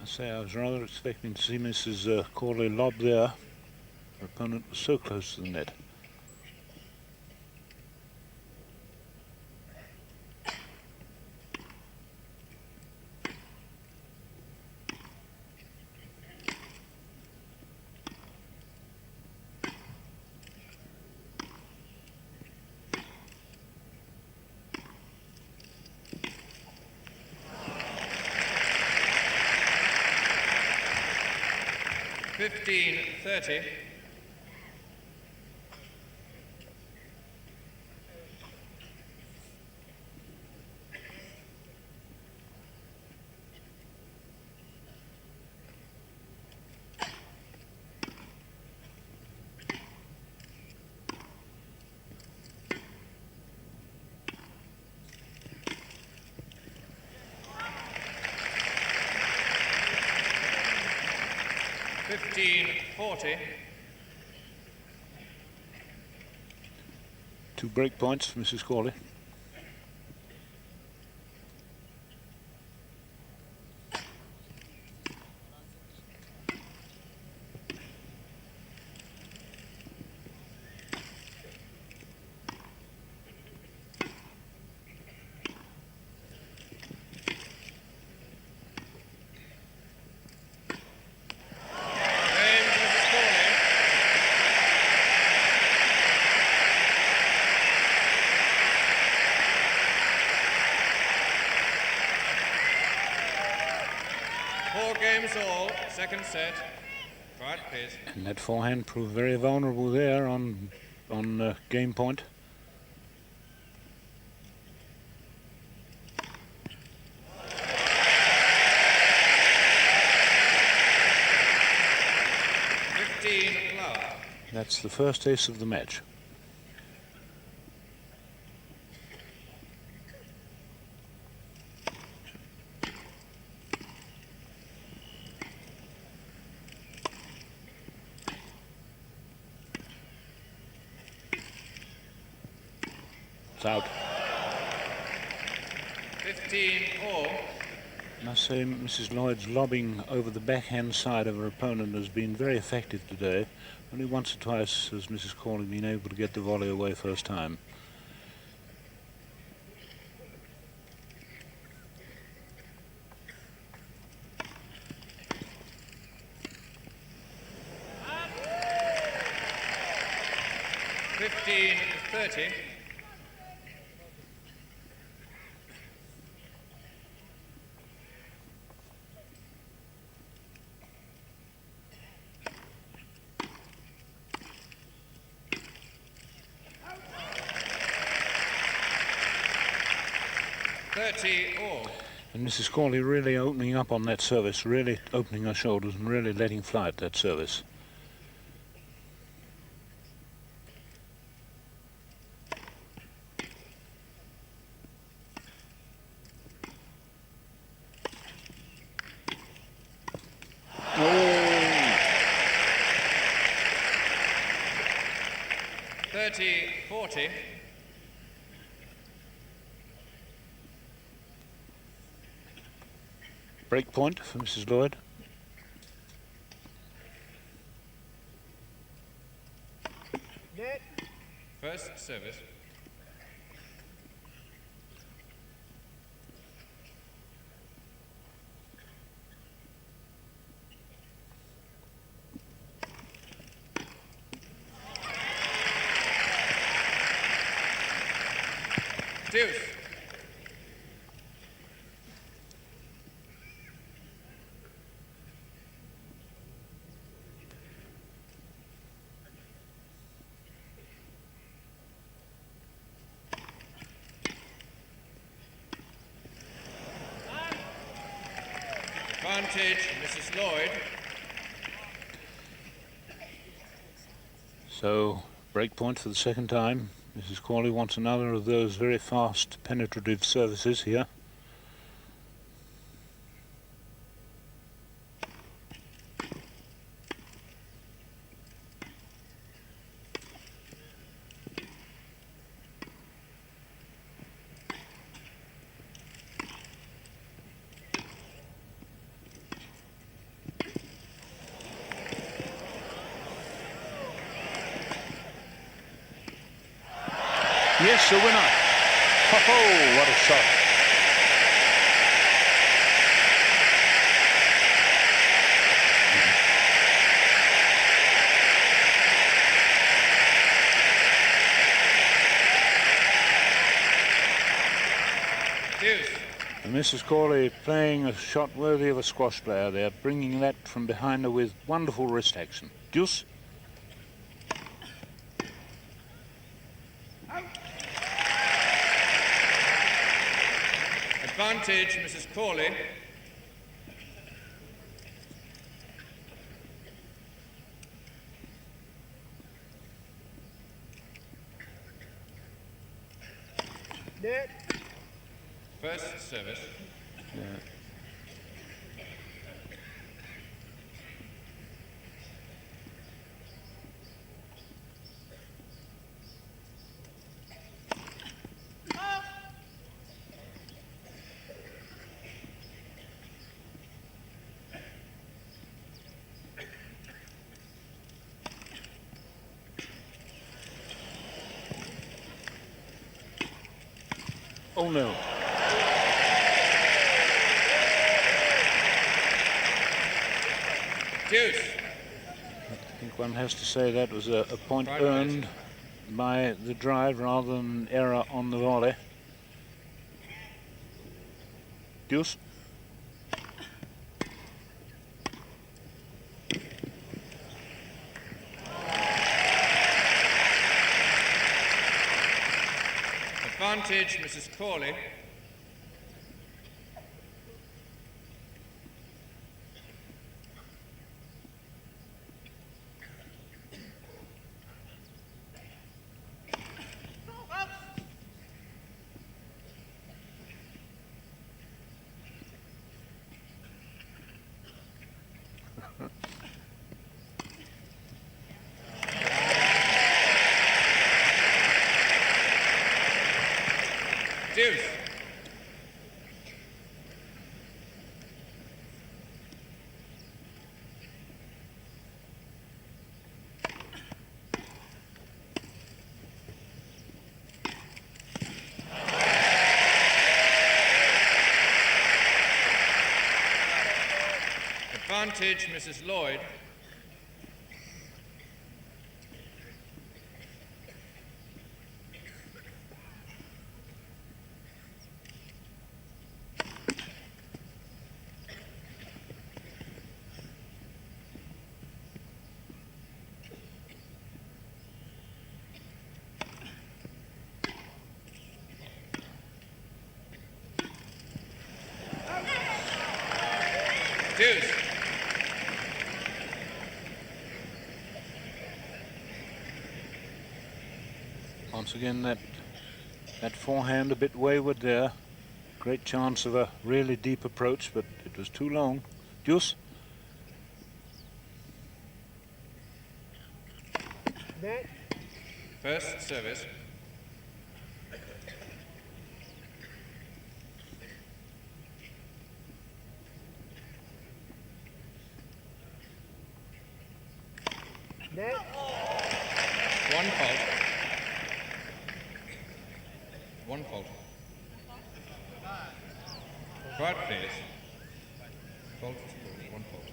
say I was rather expecting to see Mrs. Cawley lob there. Her opponent was so close to the net. $15.30. $15.40. 2 break points for Mrs. Cawley. Games all, second set. Right, please. And that forehand proved very vulnerable there on game point. That's the first ace of the match. It's out. 15-all. I must say Mrs. Lloyd's lobbing over the backhand side of her opponent has been very effective today. Only once or twice has Mrs. Cawley been able to get the volley away first time. $15-30. And Mrs. Cawley really opening up on that service, really opening her shoulders and really letting fly at that service. Oh! 30-40. Break point for Mrs. Lloyd. Net. First service. Deuce. Advantage, Mrs. Lloyd. So, break point for the second time. Mrs. Cawley wants another of those very fast, penetrative services here. Yes, the winner. Oh, what a shot. And Mrs. Cawley playing a shot worthy of a squash player there, bringing that from behind her with wonderful wrist action. Deuce. Advantage, Mrs. Cawley. Net. First service. Yeah. Oh no. Deuce. I think one has to say that was a point Right, earned by the drive rather than an error on the volley. Deuce. Advantage, Mrs. Cawley. Deuce. Advantage, Mrs. Lloyd. Deuce. Once again, that forehand a bit wayward there. Great chance of a really deep approach, but it was too long. Deuce. Net. First service. Net. One fault. One fault. Quiet, please. Fault was called. One fault.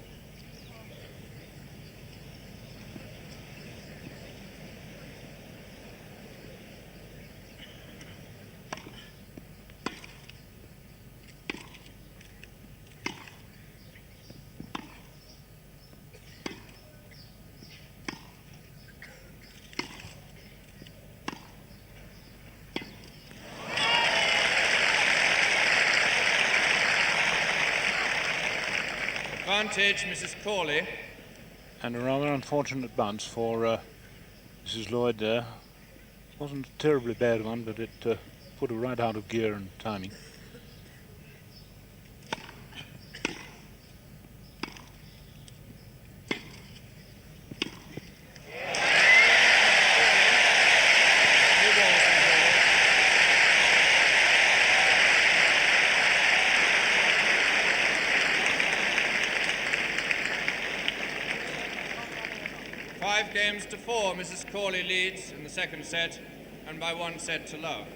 Advantage, Mrs. Cawley. And a rather unfortunate bounce for Mrs. Lloyd there. Wasn't a terribly bad one, but it put her right out of gear and timing. Five games to 4, Mrs. Cawley leads in the second set. and by 1 set to love.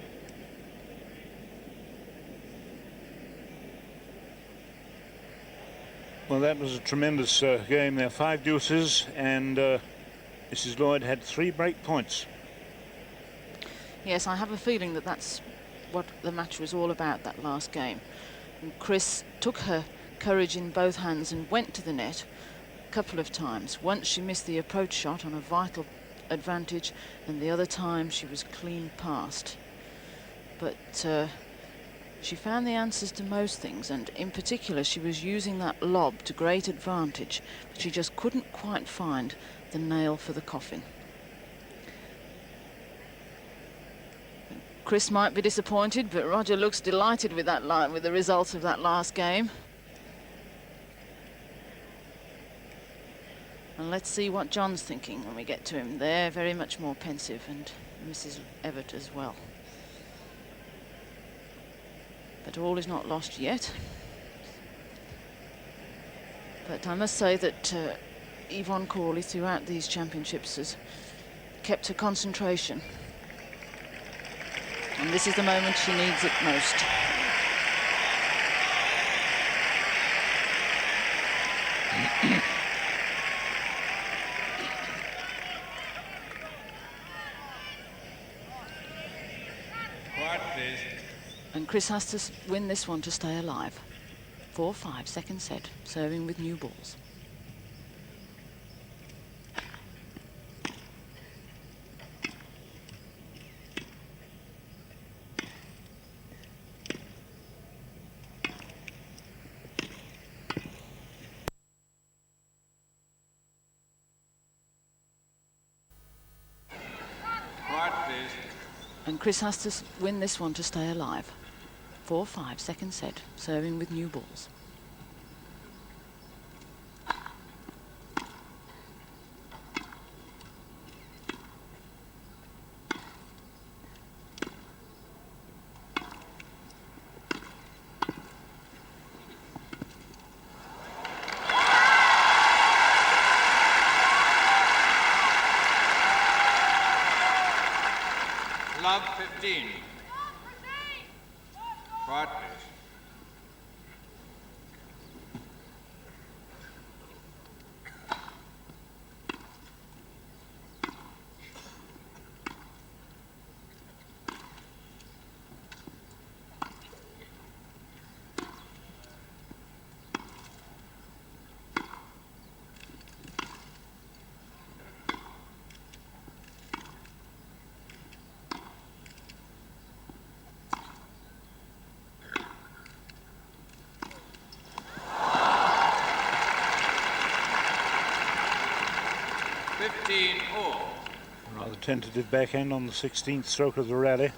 Well, that was a tremendous game there. 5 deuces, and Mrs. Lloyd had 3 break points. Yes, I have a feeling that that's what the match was all about, that last game. And Chris took her courage in both hands and went to the net a couple of times. Once she missed the approach shot on a vital advantage, and the other time she was clean past. But she found the answers to most things, and in particular she was using that lob to great advantage, but she just couldn't quite find the nail for the coffin. Chris might be disappointed, but Roger looks delighted with that with the results of that last game. And let's see what John's thinking when we get to him. They're very much more pensive, and Mrs. Evert as well. But all is not lost yet. But I must say that Evonne Cawley throughout these championships has kept her concentration. And this is the moment she needs it most. Quiet, please. And Chris has to win this one to stay alive. 4-5, second set, serving with new balls. Quiet, please. And Chris has to win this one to stay alive. 4-5, second set, serving with new balls. Love 15. Quiet, please. All. Rather tentative backhand on the 16th stroke of the rally.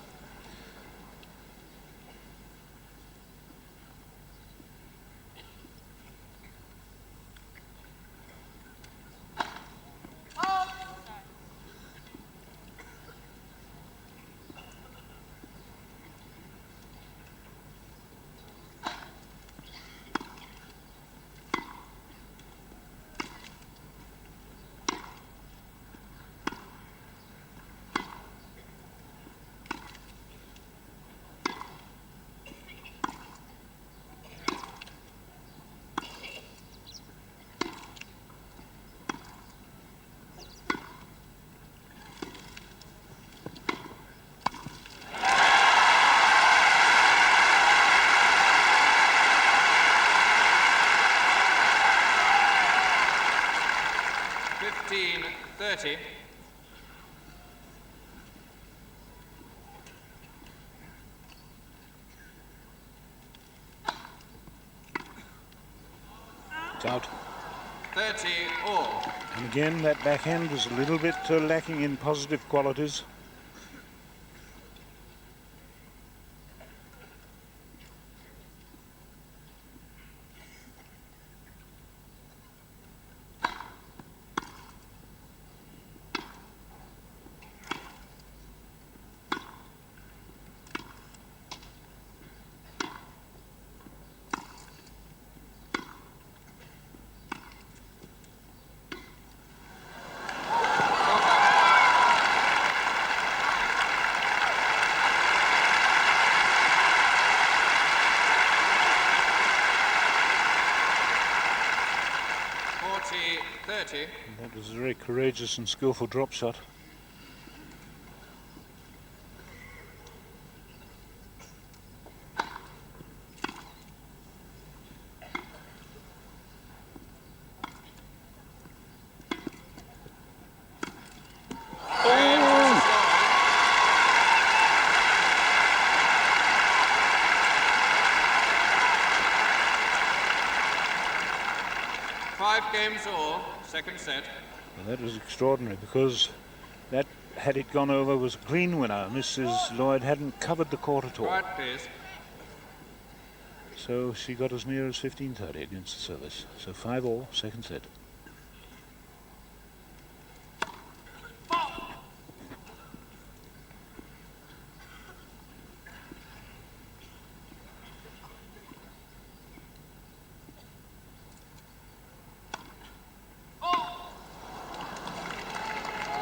It's out. 30 all. And again, that backhand was a little bit lacking in positive qualities. That was a very courageous and skillful drop shot. Five games all, second set. And that was extraordinary because that, had it gone over, was a clean winner. Mrs. Lloyd hadn't covered the court at all. Right, please. So she got as near as 15-30 against the service. So 5-all, second set.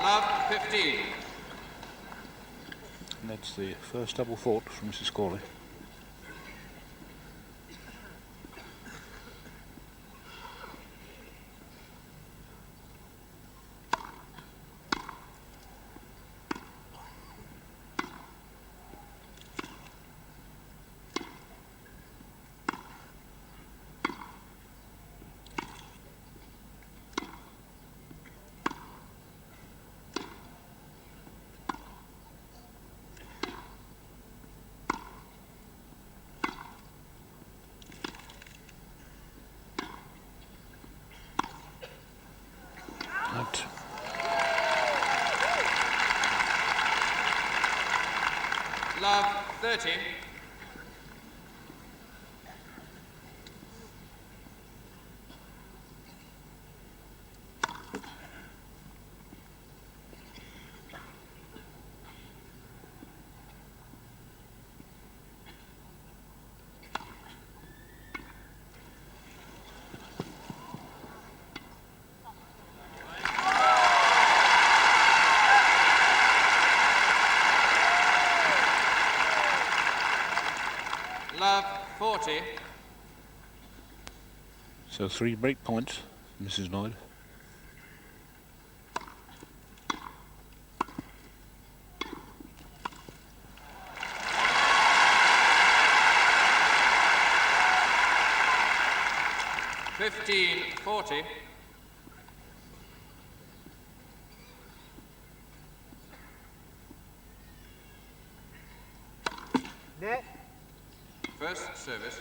Love 15. And that's the first double fault from Mrs. Cawley. Out. Love 30. Love 40. So 3 break points, Mrs. Lloyd. (15-40). Net. First service.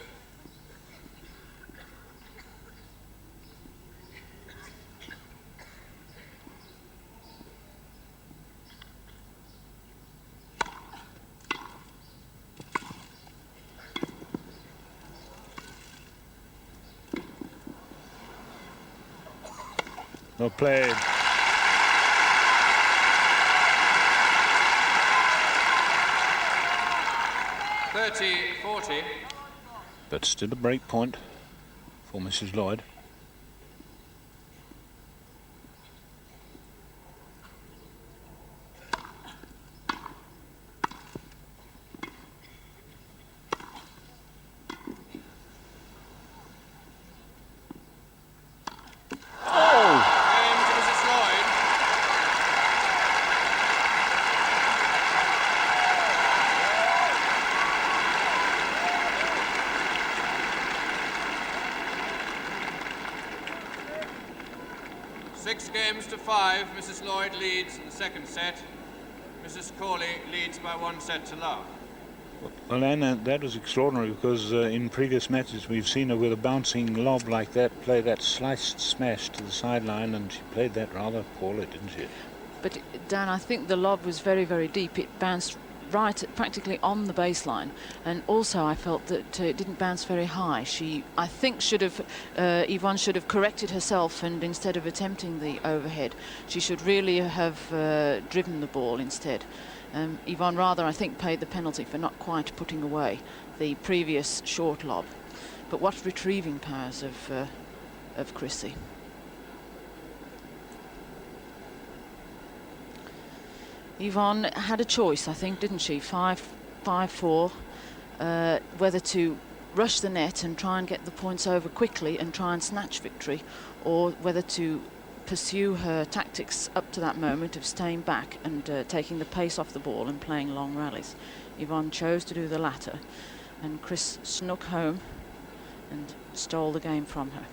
Well played. (30-40). But still a break point for Mrs. Lloyd. Game to Mrs. Lloyd. Six games to 5. Mrs. Lloyd leads in the second set. Mrs. Cawley leads by 1 set to love. Well, Anna, that was extraordinary because in previous matches we've seen her with a bouncing lob like that play that sliced smash to the sideline, and she played that rather poorly, didn't she? But Dan, I think the lob was very, very deep. It bounced right practically on the baseline, and also I felt that it didn't bounce very high. I think Evonne should have corrected herself, and instead of attempting the overhead, she should really have driven the ball instead. Evonne rather, I think, paid the penalty for not quite putting away the previous short lob. But what retrieving powers of Chrissy. Evonne had a choice, I think, didn't she? 5-4, whether to rush the net and try and get the points over quickly and try and snatch victory, or whether to pursue her tactics up to that moment of staying back and taking the pace off the ball and playing long rallies. Evonne chose to do the latter, and Chris snuck home and stole the game from her.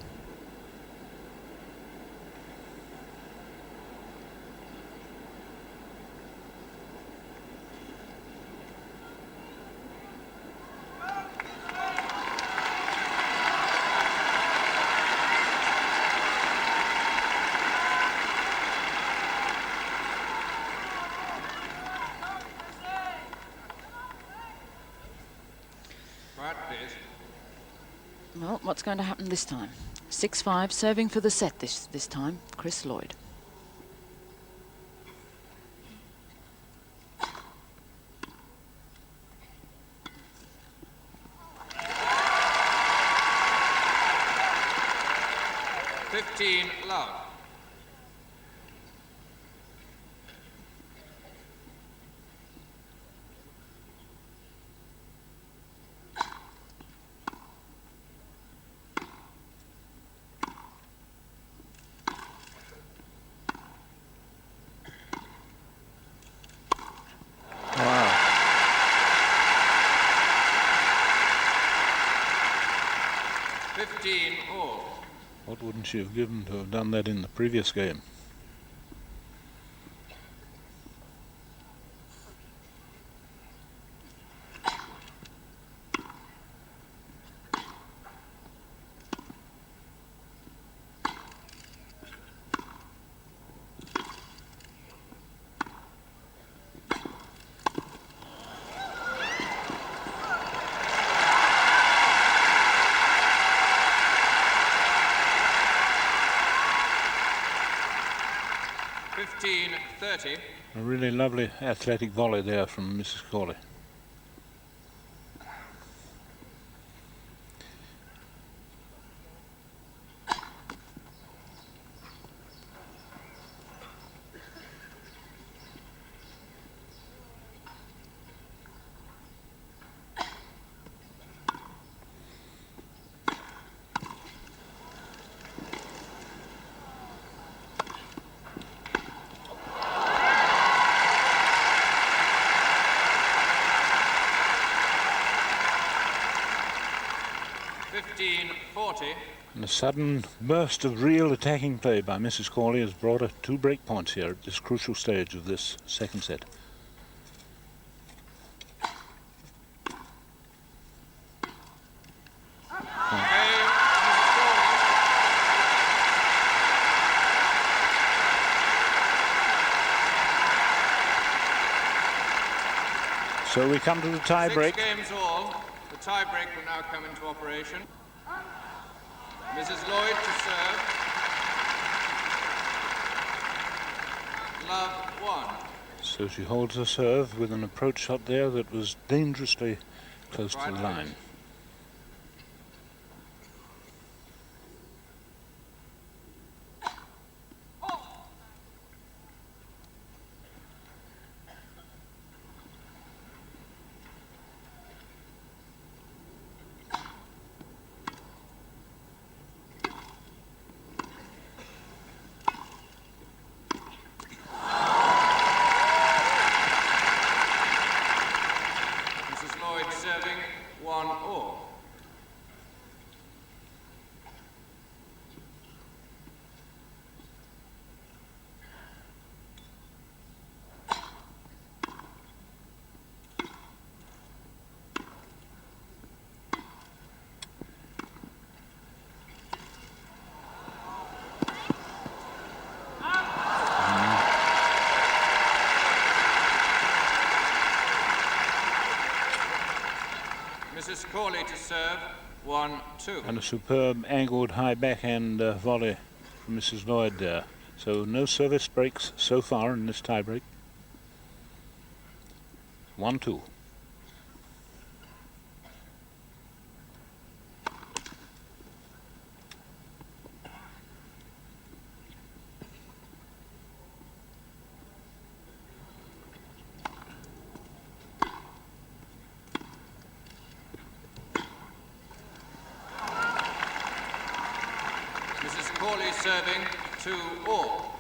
Well, what's going to happen this time? 6-5, serving for the set this time, Chris Lloyd. Love. Wow. 15 all. What wouldn't she have given to have done that in the previous game? A really lovely athletic volley there from Mrs. Cawley. And a sudden burst of real attacking play by Mrs. Cawley has brought her 2 break points here at this crucial stage of this second set. So we come to the tie break. 6 games all. The tie break will now come into operation. Mrs. Lloyd to serve. Love 1. So she holds her serve with an approach shot there that was dangerously close to the line. Serving 1 all. Mrs. Cawley to serve 1-2. And a superb angled high backhand volley from Mrs. Lloyd there. So no service breaks so far in this tie break. 1-2. Cawley serving 2-all.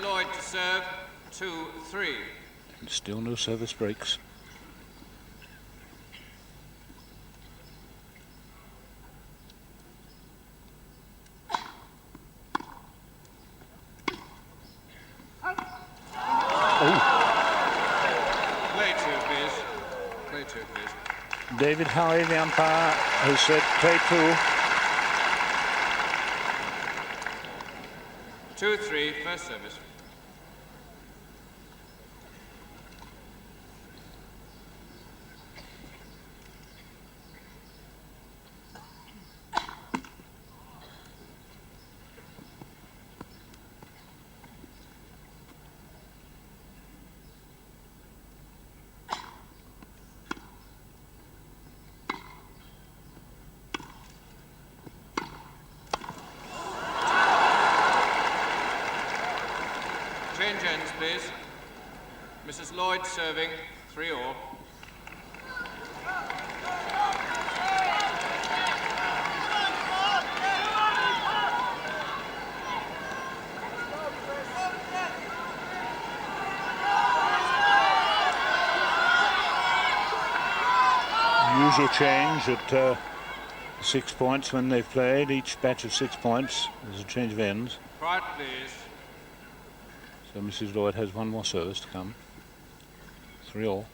Lloyd to serve, 2-3. And still no service breaks. Play two, please. Play two, please. David Howie, the umpire, has said play 2-3, first service. Change ends, please. Mrs. Lloyd serving, 3-all. Usual change at 6 points when they've played. Each batch of 6 points. There's a change of ends. Quiet, please. So Mrs. Lloyd has one more service to come. 3-all.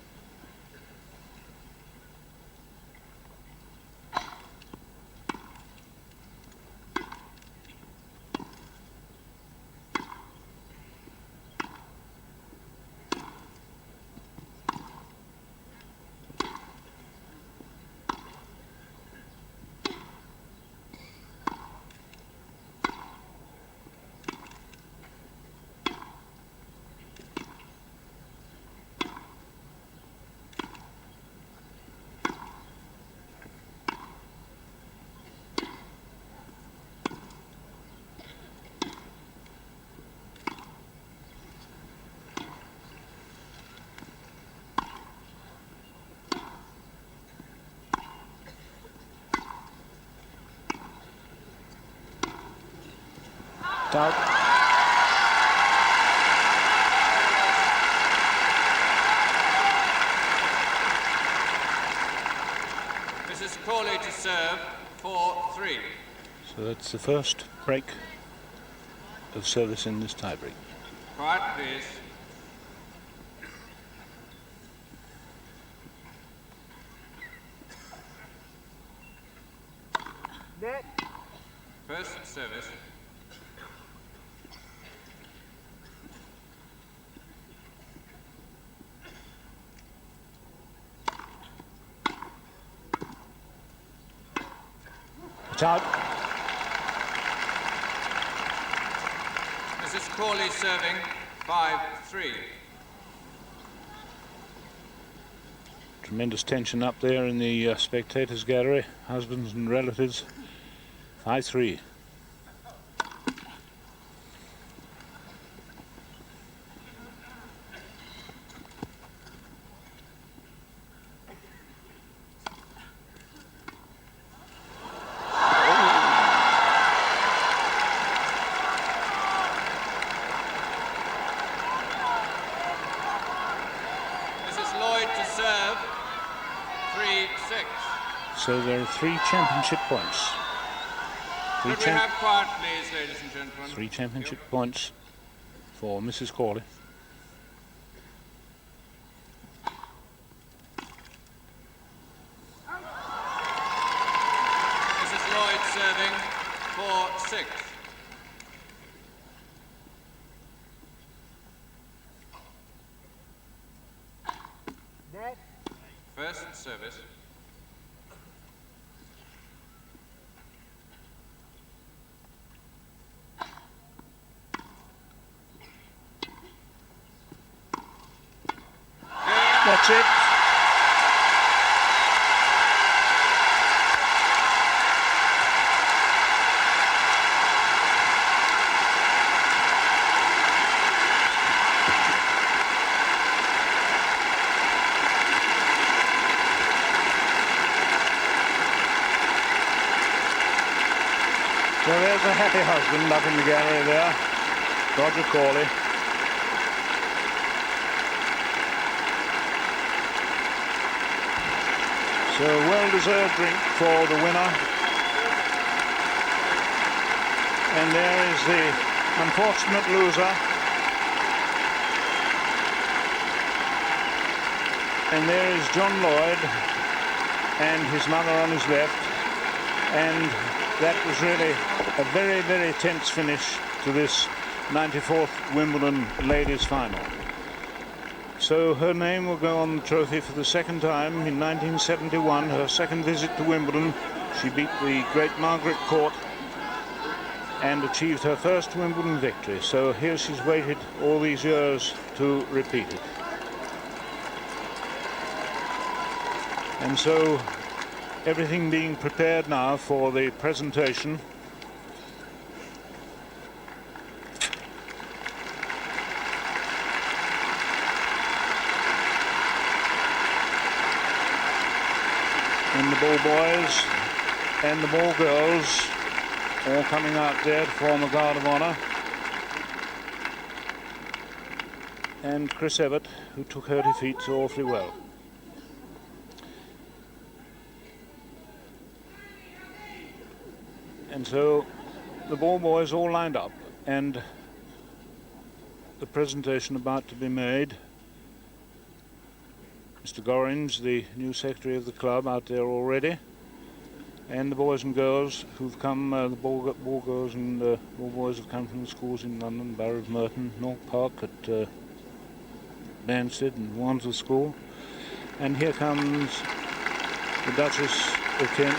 Out. Mrs. Cawley to serve, 4-3. So that's the first break of service in this tie break. Quiet, please. Net. First service. It's out. Mrs. Cawley serving, 5-3. Tremendous tension up there in the spectators gallery. Husbands and relatives. 5-3. Mrs. Lloyd to serve, 3-6. So there are 3 championship points. Could we have quiet, please, ladies and gentlemen? 3 championship points for Mrs. Cawley. Mrs. Lloyd serving, 4-6. Net. First service. that's it. So there's a happy husband up in the gallery there, Roger Cawley. So well-deserved drink for the winner. And there is the unfortunate loser. And there is John Lloyd and his mother on his left. And that was really a very, very tense finish to this 94th Wimbledon ladies final. So her name will go on the trophy for the second time. In 1971, her second visit to Wimbledon, she beat the great Margaret Court and achieved her first Wimbledon victory. So here she's waited all these years to repeat it. And so everything being prepared now for the presentation. And the ball boys and the ball girls all coming out there to form a guard of honour. And Chris Evert, who took her defeat so awfully well. And so the ball boys all lined up, and the presentation about to be made. Mr. Gorringe, the new secretary of the club, out there already, and the boys and girls who've come, the ball girls and ball boys have come from the schools in London, Borough of Merton, North Park at Banstead and Wandsworth School. And here comes the Duchess of Kent,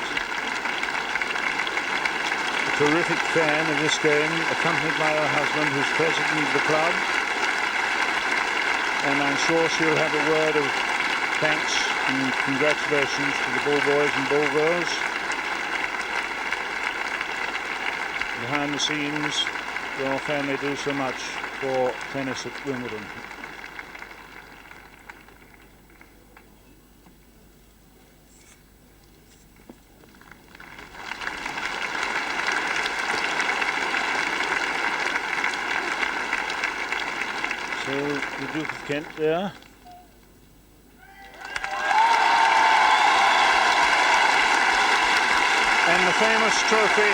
terrific fan of this game, accompanied by her husband, who's president of the club. And I'm sure she'll have a word of thanks and congratulations to the ball boys and ball girls. Behind the scenes, your family do so much for tennis at Wimbledon. So the Duke of Kent there. And the famous trophy,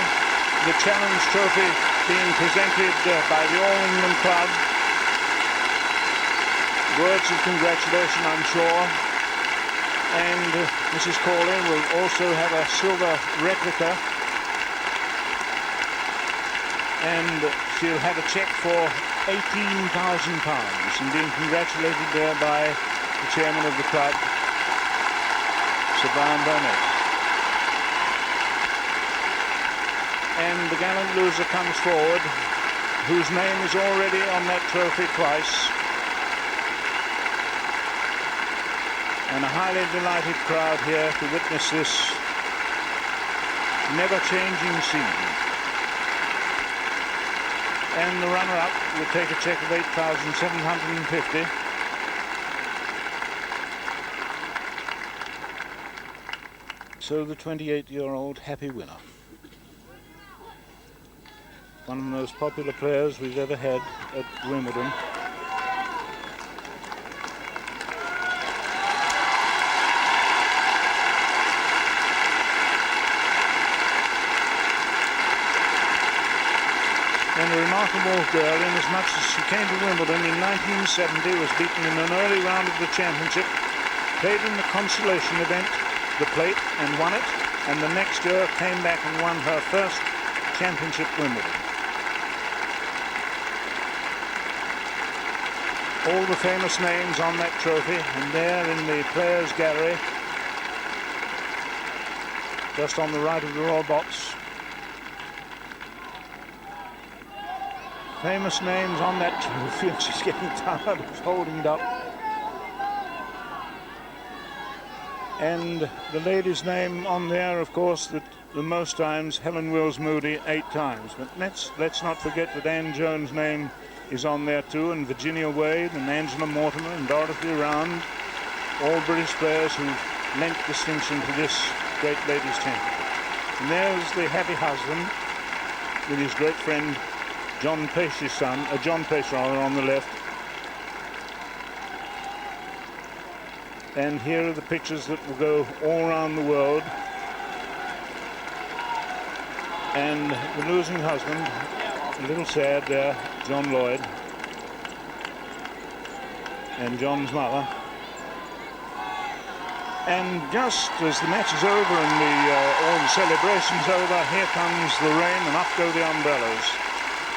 the Challenge Trophy, being presented by the All England Club. Words of congratulation, I'm sure. And Mrs. Cawley will also have a silver replica. And she'll have a cheque for £18,000 and being congratulated there by the chairman of the club, Sir Brian Burnett. And the gallant loser comes forward, whose name is already on that trophy twice. And a highly delighted crowd here to witness this never-changing scene. And the runner-up will take a cheque of $8,750. So the 28-year-old happy winner. One of the most popular players we've ever had at Wimbledon. And a remarkable girl, inasmuch as she came to Wimbledon in 1970, was beaten in an early round of the championship, played in the consolation event, the plate, and won it, and the next year came back and won her first championship Wimbledon. All the famous names on that trophy, and there in the players' gallery, just on the right of the royal box, famous names on that trophy, and she's getting tired of holding it up. And the lady's name on there, of course, that the most times, Helen Wills Moody, 8 times. But let's not forget that Anne Jones' name is on there too, and Virginia Wade and Angela Mortimer and Dorothy Round, all British players who lent distinction to this great ladies' championship. And there's the happy husband with his great friend John Pace's son, John Pace rather, on the left. And here are the pictures that will go all around the world. And the losing husband, a little sad there, John Lloyd, and John's mother. And just as the match is over and all the celebrations over, here comes the rain and up go the umbrellas.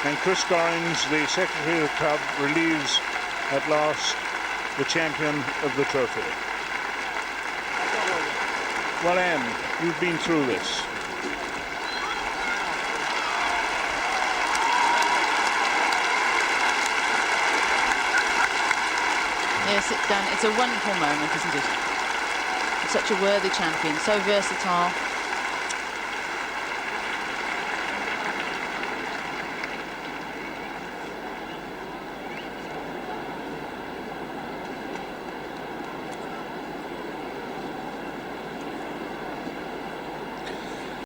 And Chris Gorringe, the secretary of the club, relieves at last the champion of the trophy. Well, Anne, you've been through this. Yes, Dan, it's a wonderful moment, isn't it? Such a worthy champion, so versatile.